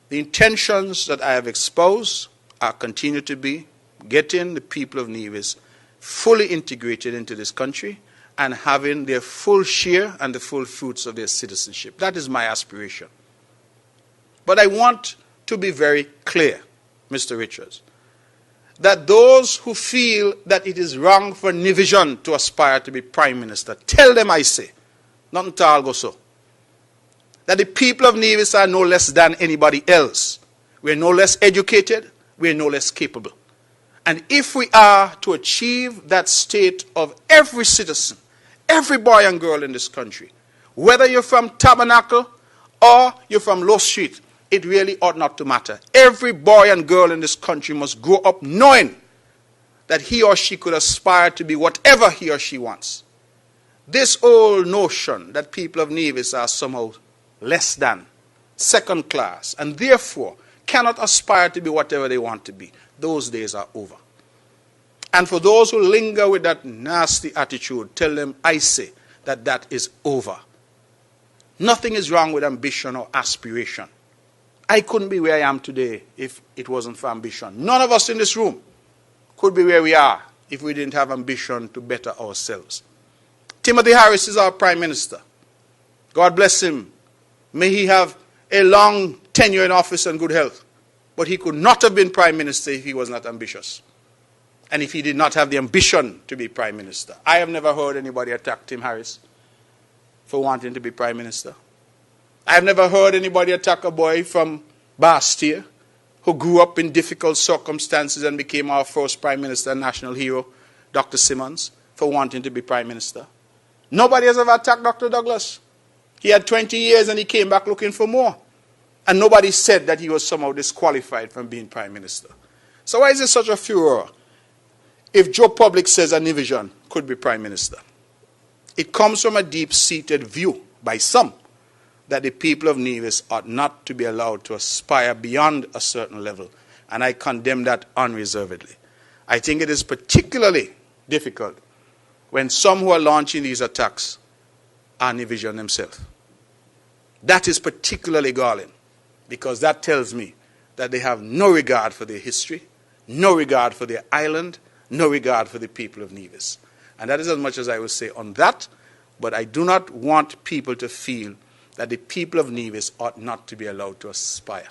The intentions that I have exposed are continue to be getting the people of Nevis fully integrated into this country and having their full share and the full fruits of their citizenship. That is my aspiration. But I want to be very clear, Mr. Richards, that those who feel that it is wrong for Nivision to aspire to be Prime Minister, tell them, I say, not until I'll go so, that the people of Nevis are no less than anybody else. We're no less educated, we're no less capable. And if we are to achieve that state of every citizen, every boy and girl in this country, whether you're from Tabernacle or you're from Low Street, it really ought not to matter. Every boy and girl in this country must grow up knowing that he or she could aspire to be whatever he or she wants. This old notion that people of Nevis are somehow less than, second class, and therefore cannot aspire to be whatever they want to be, those days are over. And for those who linger with that nasty attitude, tell them, I say, that that is over. Nothing is wrong with ambition or aspiration. I couldn't be where I am today if it wasn't for ambition. None of us in this room could be where we are if we didn't have ambition to better ourselves. Timothy Harris is our Prime Minister. God bless him. May he have a long tenure in office and good health. But he could not have been Prime Minister if he was not ambitious. And if he did not have the ambition to be Prime Minister. I have never heard anybody attack Tim Harris for wanting to be Prime Minister. I have never heard anybody attack a boy from Bastia who grew up in difficult circumstances and became our first Prime Minister and national hero, Dr. Simmons, for wanting to be Prime Minister. Nobody has ever attacked Dr. Douglas. He had 20 years and he came back looking for more. And nobody said that he was somehow disqualified from being Prime Minister. So why is it such a furor if Joe Public says a Nivision could be Prime Minister? It comes from a deep-seated view by some that the people of Nevis ought not to be allowed to aspire beyond a certain level. And I condemn that unreservedly. I think it is particularly difficult when some who are launching these attacks are Nivision themselves. That is particularly galling, because that tells me that they have no regard for their history, no regard for their island, no regard for the people of Nevis. And that is as much as I will say on that, but I do not want people to feel that the people of Nevis ought not to be allowed to aspire.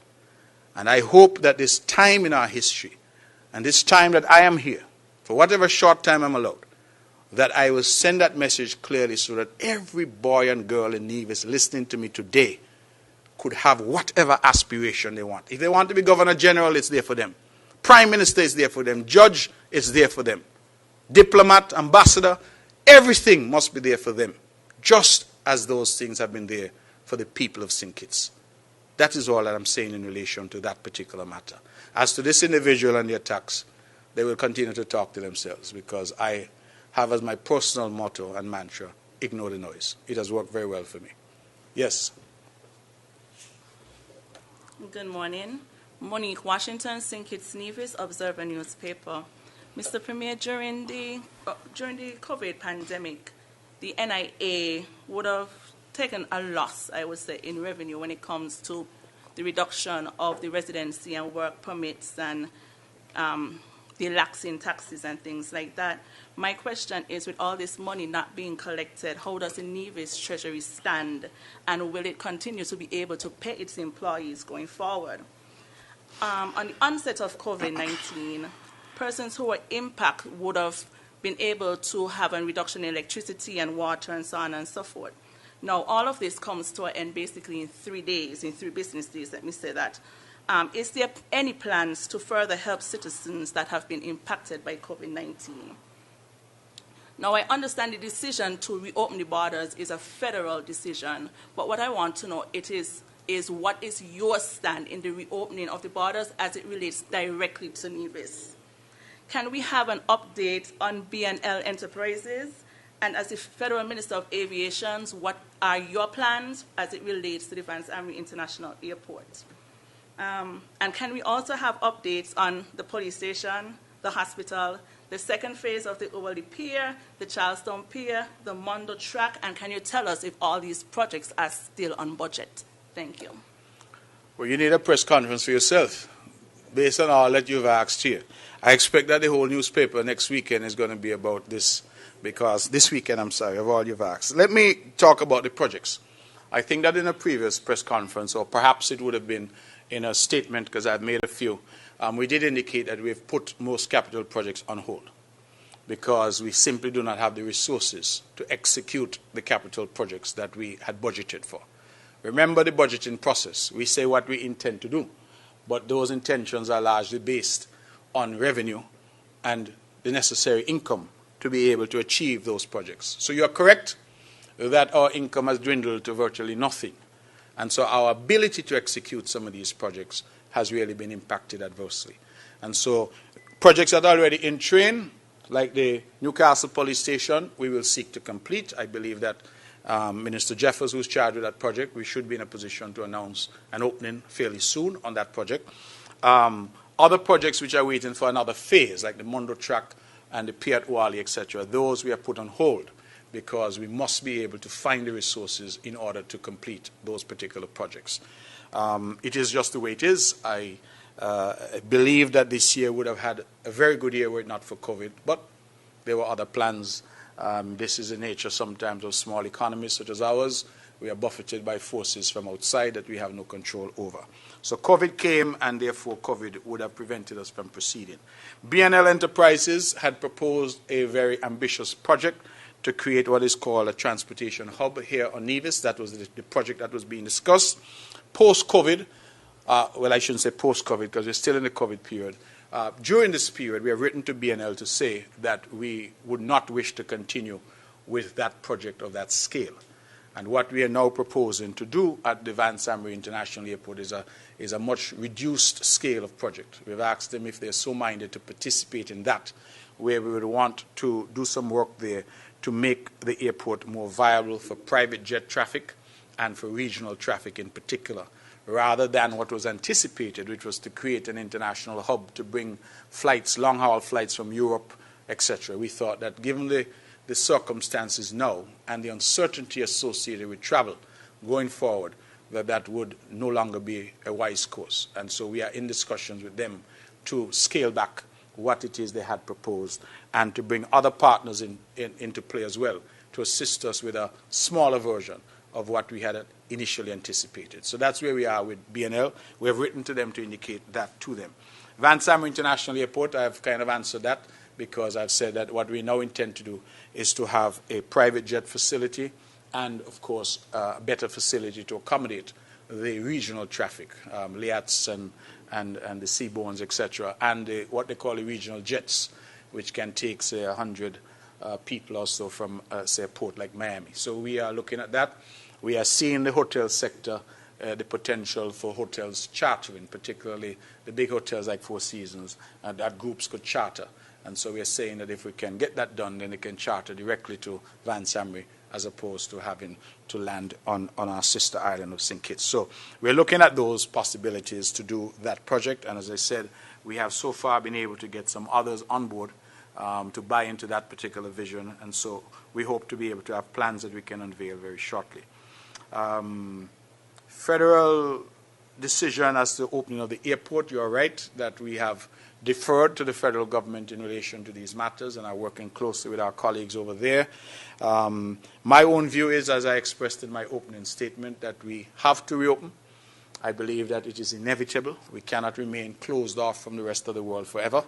And I hope that this time in our history, and this time that I am here, for whatever short time I'm allowed, that I will send that message clearly so that every boy and girl in Nevis listening to me today could have whatever aspiration they want. If they want to be Governor General, it's there for them. Prime Minister is there for them. Judge is there for them. Diplomat, ambassador, everything must be there for them, just as those things have been there for the people of St. Kitts. That is all that I'm saying in relation to that particular matter. As to this individual and the attacks, they will continue to talk to themselves, because I have as my personal motto and mantra, ignore the noise. It has worked very well for me. Yes. Good morning. Monique Washington, St. Kitts Nevis, Observer newspaper. Mr. Premier, during the COVID pandemic, the NIA would have taken a loss, I would say, in revenue when it comes to the reduction of the residency and work permits and the relaxing taxes and things like that. My question is, with all this money not being collected, how does the Nevis Treasury stand, and will it continue to be able to pay its employees going forward? On the onset of COVID-19, persons who were impacted would have been able to have a reduction in electricity and water and so on and so forth. Now, all of this comes to an end basically in 3 days, in 3 business days, let me say that. Is there any plans to further help citizens that have been impacted by COVID-19? Now, I understand the decision to reopen the borders is a federal decision, but what I want to know is what is your stand in the reopening of the borders as it relates directly to Nevis? Can we have an update on B&L Enterprises? And as the Federal Minister of Aviation, what are your plans as it relates to the Vance Armory International Airport? And can we also have updates on the police station, the hospital, the second phase of the Overley Pier, the Charlestown Pier, the Mondo Track, and can you tell us if all these projects are still on budget? Thank you. Well, you need a press conference for yourself, based on all that you've asked here. I expect that the whole newspaper next weekend is going to be about this, because this weekend, I'm sorry, of all you've asked. Let me talk about the projects. I think that in a previous press conference, or perhaps it would have been in a statement, because I've made a few, we did indicate that we've put most capital projects on hold because we simply do not have the resources to execute the capital projects that we had budgeted for. Remember the budgeting process. We say what we intend to do, but those intentions are largely based on revenue and the necessary income to be able to achieve those projects. So you are correct that our income has dwindled to virtually nothing. And so our ability to execute some of these projects has really been impacted adversely. And so projects that are already in train, like the Newcastle Police Station, we will seek to complete. I believe that Minister Jeffers, who's charged with that project, we should be in a position to announce an opening fairly soon on that project. Other projects which are waiting for another phase, like the Mondo Track and the Pier at Wally, etc., those we have put on hold because we must be able to find the resources in order to complete those particular projects. It is just the way it is. I believe that this year would have had a very good year were it not for COVID, but there were other plans. This is the nature sometimes of small economies such as ours. We are buffeted by forces from outside that we have no control over. So COVID came, and therefore COVID would have prevented us from proceeding. BNL Enterprises had proposed a very ambitious project to create what is called a transportation hub here on Nevis. That was the project that was being discussed. Post-COVID, well, I shouldn't say post-COVID because we're still in the COVID period. During this period, we have written to BNL to say that we would not wish to continue with that project of that scale. And what we are now proposing to do at the Van Samry International Airport is a much reduced scale of project. We've asked them if they're so minded to participate in that, where we would want to do some work there to make the airport more viable for private jet traffic and for regional traffic in particular, rather than what was anticipated, which was to create an international hub to bring flights, long-haul flights from Europe, etc. We thought that given the circumstances now and the uncertainty associated with travel going forward, that would no longer be a wise course. And so we are in discussions with them to scale back what it is they had proposed and to bring other partners into play as well to assist us with a smaller version of what we had initially anticipated. So that's where we are with BNL. We have written to them to indicate that to them. Van Samry International Airport, I have kind of answered that because I've said that what we now intend to do is to have a private jet facility and, of course, a better facility to accommodate the regional traffic, Liats and the Seaborns, etc., and what they call the regional jets, which can take, say, 100 people or so from, say, a port like Miami. So we are looking at that. We are seeing the hotel sector, the potential for hotels chartering, particularly the big hotels like Four Seasons, that groups could charter. And so we are saying that if we can get that done, then they can charter directly to Van Samry as opposed to having to land on our sister island of St. Kitts. So we're looking at those possibilities to do that project. And as I said, we have so far been able to get some others on board to buy into that particular vision. And so we hope to be able to have plans that we can unveil very shortly. Federal decision as to the opening of the airport, you're right that we have deferred to the federal government in relation to these matters and are working closely with our colleagues over there. My own view is, as I expressed in my opening statement, that we have to reopen. I believe that it is inevitable. We cannot remain closed off from the rest of the world forever.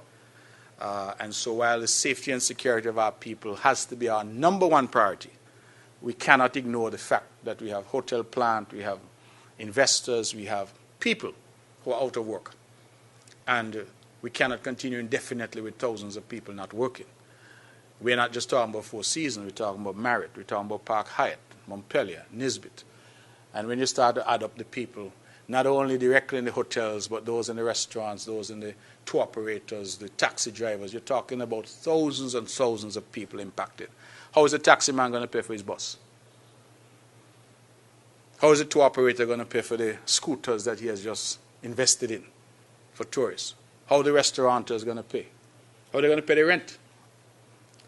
And so while the safety and security of our people has to be our number one priority, we cannot ignore the fact that we have hotel plant, we have investors, we have people who are out of work. And we cannot continue indefinitely with thousands of people not working. We're not just talking about Four Seasons, we're talking about Marriott, we're talking about Park Hyatt, Montpelier, Nisbet. And when you start to add up the people, not only directly in the hotels, but those in the restaurants, those in the tour operators, the taxi drivers, you're talking about thousands and thousands of people impacted. How is the taxi man going to pay for his bus? How is the tour operator going to pay for the scooters that he has just invested in for tourists. How the restaurateurs going to pay? How are they going to pay the rent?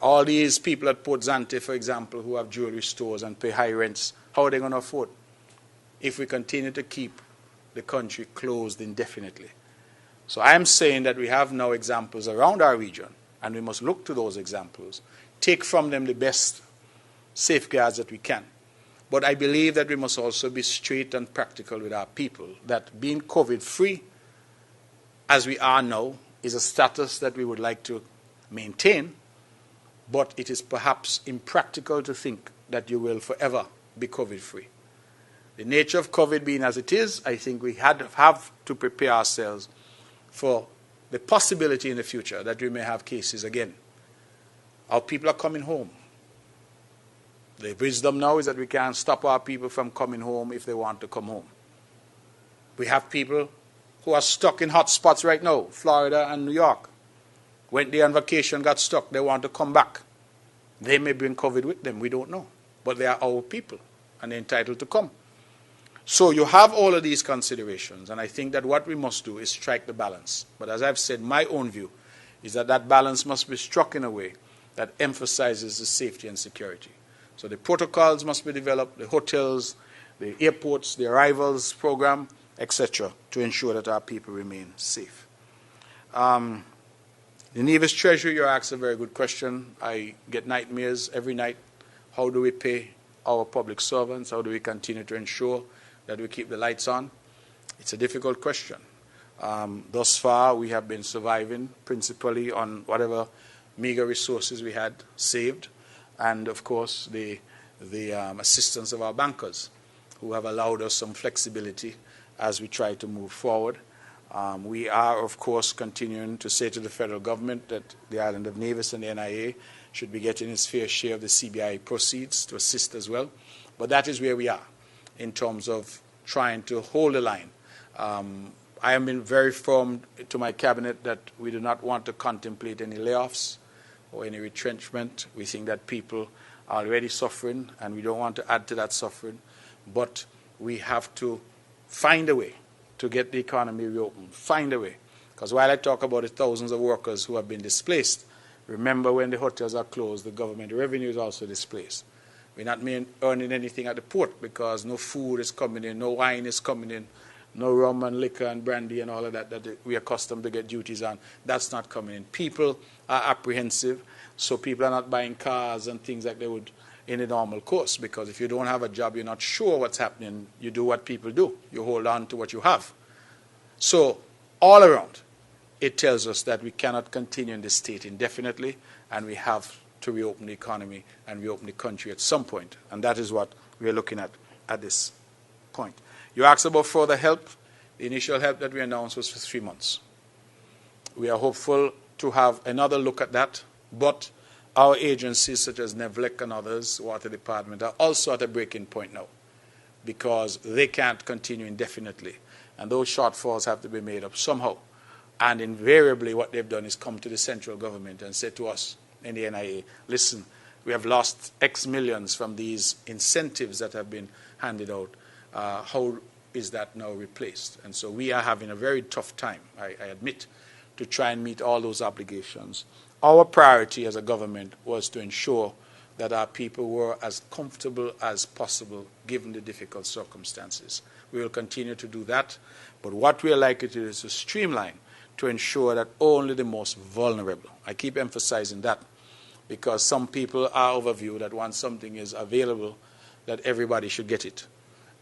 All these people at Port Zante, for example, who have jewelry stores and pay high rents, how are they going to afford if we continue to keep the country closed indefinitely? So I am saying that we have now examples around our region, and we must look to those examples, take from them the best safeguards that we can. But I believe that we must also be straight and practical with our people, that being COVID-free, as we are now, is a status that we would like to maintain, but it is perhaps impractical to think that you will forever be COVID-free. The nature of COVID being as it is, I think we have to prepare ourselves for the possibility in the future that we may have cases again. Our people are coming home. The wisdom now is that we can't stop our people from coming home if they want to come home. We have people who are stuck in hot spots right now, Florida and New York. Went there on vacation, got stuck, they want to come back. They may bring COVID with them, we don't know. But they are our people, and they're entitled to come. So you have all of these considerations, and I think that what we must do is strike the balance. But as I've said, my own view is that that balance must be struck in a way that emphasizes the safety and security. So the protocols must be developed, the hotels, the airports, the arrivals program, etc., to ensure that our people remain safe. The Nevis Treasury, you asked a very good question. I get nightmares every night. How do we pay our public servants? How do we continue to ensure that we keep the lights on? It's a difficult question. Thus far, we have been surviving principally on whatever meager resources we had saved, and of course the assistance of our bankers, who have allowed us some flexibility as we try to move forward. We are, of course, continuing to say to the federal government that the island of Nevis and the NIA should be getting its fair share of the CBI proceeds to assist as well. But that is where we are in terms of trying to hold the line. I have been very firm to my cabinet that we do not want to contemplate any layoffs or any retrenchment. We think that people are already suffering, and we don't want to add to that suffering. But we have to find a way to get the economy reopened, find a way. Because while I talk about the thousands of workers who have been displaced, remember when the hotels are closed, the government revenue is also displaced. We're not earning anything at the port because no food is coming in, no wine is coming in, no rum and liquor and brandy and all of that we're accustomed to get duties on. That's not coming in. People are apprehensive, so people are not buying cars and things like they would in a normal course, because if you don't have a job, you're not sure what's happening. You do what people do. You hold on to what you have. So all around, it tells us that we cannot continue in this state indefinitely, and we have to reopen the economy and reopen the country at some point. And that is what we're looking at this point. You asked about further help. The initial help that we announced was for 3 months. We are hopeful to have another look at that, but our agencies such as NEVLEC and others, Water Department, are also at a breaking point now because they can't continue indefinitely. And those shortfalls have to be made up somehow. And invariably what they've done is come to the central government and say to us in the NIA, listen, we have lost X millions from these incentives that have been handed out. How is that now replaced? And so we are having a very tough time, I admit, to try and meet all those obligations. Our priority as a government was to ensure that our people were as comfortable as possible given the difficult circumstances. We will continue to do that, but what we are likely to do is to streamline to ensure that only the most vulnerable, I keep emphasizing that, because some people are of a view that once something is available, that everybody should get it.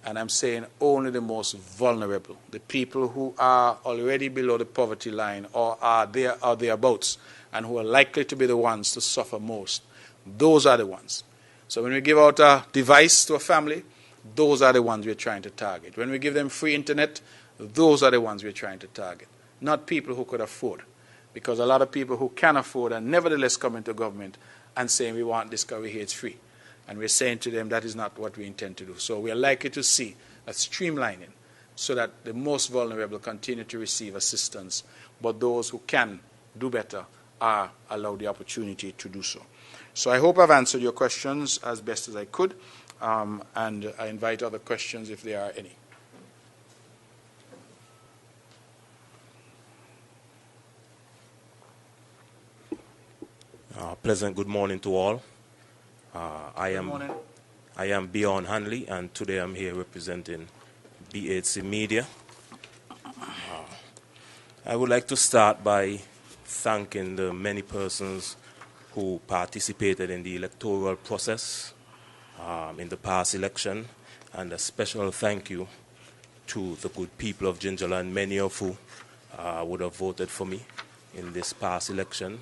And I'm saying only the most vulnerable, the people who are already below the poverty line or are there or thereabouts, and who are likely to be the ones to suffer most. Those are the ones. So when we give out a device to a family, those are the ones we're trying to target. When we give them free internet, those are the ones we're trying to target. Not people who could afford. Because a lot of people who can afford are nevertheless coming to government and saying we want this because we hear it's free. And we're saying to them that is not what we intend to do. So we are likely to see a streamlining so that the most vulnerable continue to receive assistance, but those who can do better are allowed the opportunity to do so. So I hope I've answered your questions as best as I could, and I invite other questions if there are any. Pleasant good morning to all. Good morning. I am Bjorn Hanley, and today I'm here representing BHC Media. I would like to start by thanking the many persons who participated in the electoral process in the past election, and a special thank you to the good people of Gingerland, many of who would have voted for me in this past election.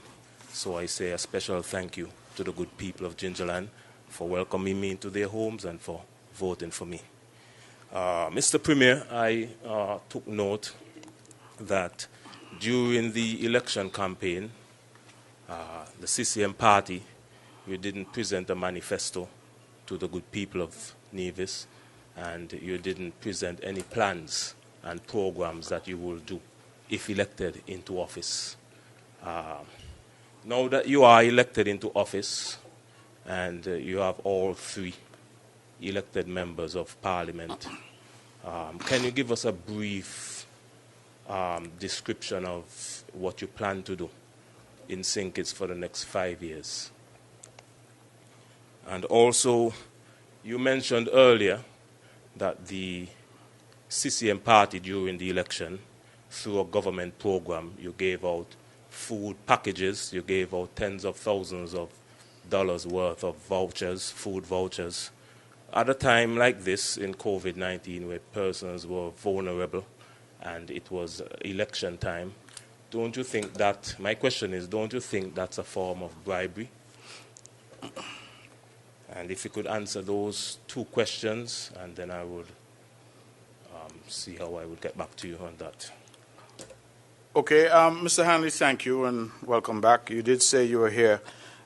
So I say a special thank you to the good people of Gingerland for welcoming me into their homes and for voting for me. Mr. Premier, I took note that during the election campaign, the CCM party, you didn't present a manifesto to the good people of Nevis, and you didn't present any plans and programs that you will do if elected into office. Now that you are elected into office and you have all three elected members of Parliament, can you give us a brief description of what you plan to do in St. Kitts for the next 5 years? And also, you mentioned earlier that the CCM party during the election, through a government program, you gave out food packages, you gave out tens of thousands of dollars worth of vouchers, food vouchers. At a time like this in COVID-19, where persons were vulnerable and it was election time, don't you think that, my question is, don't you think that's a form of bribery? And if you could answer those two questions, and then I would see how I would get back to you on that. Okay, Mr. Hanley, thank you and welcome back. You did say you were here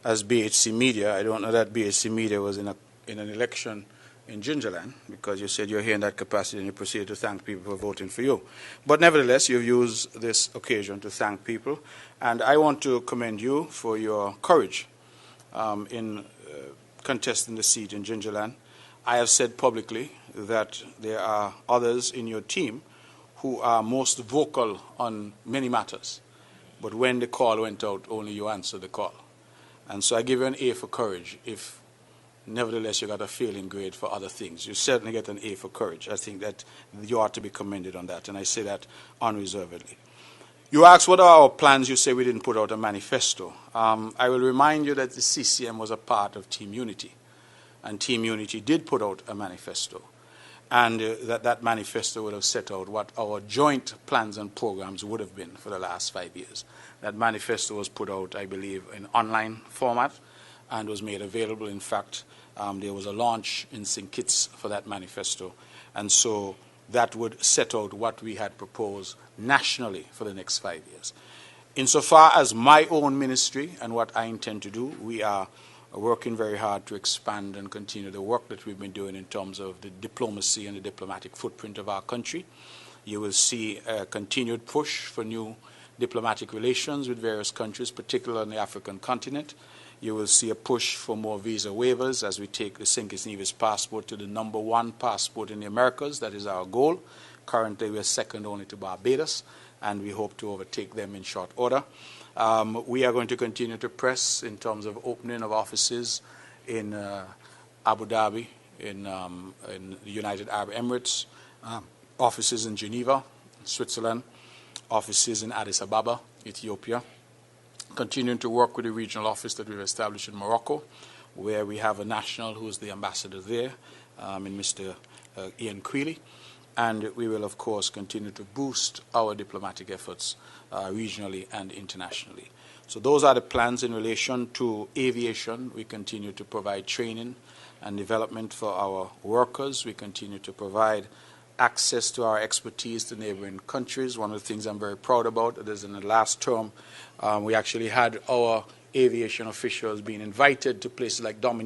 as BHC Media. I don't know that BHC Media was in an election in Gingerland, because you said you're here in that capacity and you proceeded to thank people for voting for you. But nevertheless, you've used this occasion to thank people, and I want to commend you for your courage in contesting the seat in Gingerland. I have said publicly that there are others in your team who are most vocal on many matters. But when the call went out, only you answered the call. And so I give you an A for courage. If nevertheless you got a failing grade for other things, you certainly get an A for courage. I think that you ought to be commended on that, and I say that unreservedly. You asked what are our plans. You say we didn't put out a manifesto. I will remind you that the CCM was a part of Team Unity, and Team Unity did put out a manifesto. And that manifesto would have set out what our joint plans and programs would have been for the last 5 years. That manifesto was put out, I believe, in online format and was made available. In fact, there was a launch in St. Kitts for that manifesto. And so that would set out what we had proposed nationally for the next 5 years. Insofar as my own ministry and what I intend to do, we are working very hard to expand and continue the work that we've been doing in terms of the diplomacy and the diplomatic footprint of our country. You will see a continued push for new diplomatic relations with various countries, particularly on the African continent. You will see a push for more visa waivers as we take the St. Kitts Nevis passport to the #1 passport in the Americas. That is our goal. Currently, we're second only to Barbados, and we hope to overtake them in short order. We are going to continue to press in terms of opening of offices in Abu Dhabi, in the United Arab Emirates, offices in Geneva, Switzerland, offices in Addis Ababa, Ethiopia. Continuing to work with the regional office that we've established in Morocco, where we have a national who is the ambassador there, in Mr. Ian Quealy. And we will, of course, continue to boost our diplomatic efforts regionally and internationally. So those are the plans in relation to aviation. We continue to provide training and development for our workers. We continue to provide access to our expertise to neighboring countries. One of the things I'm very proud about is in the last term, we actually had our aviation officials being invited to places like Dominica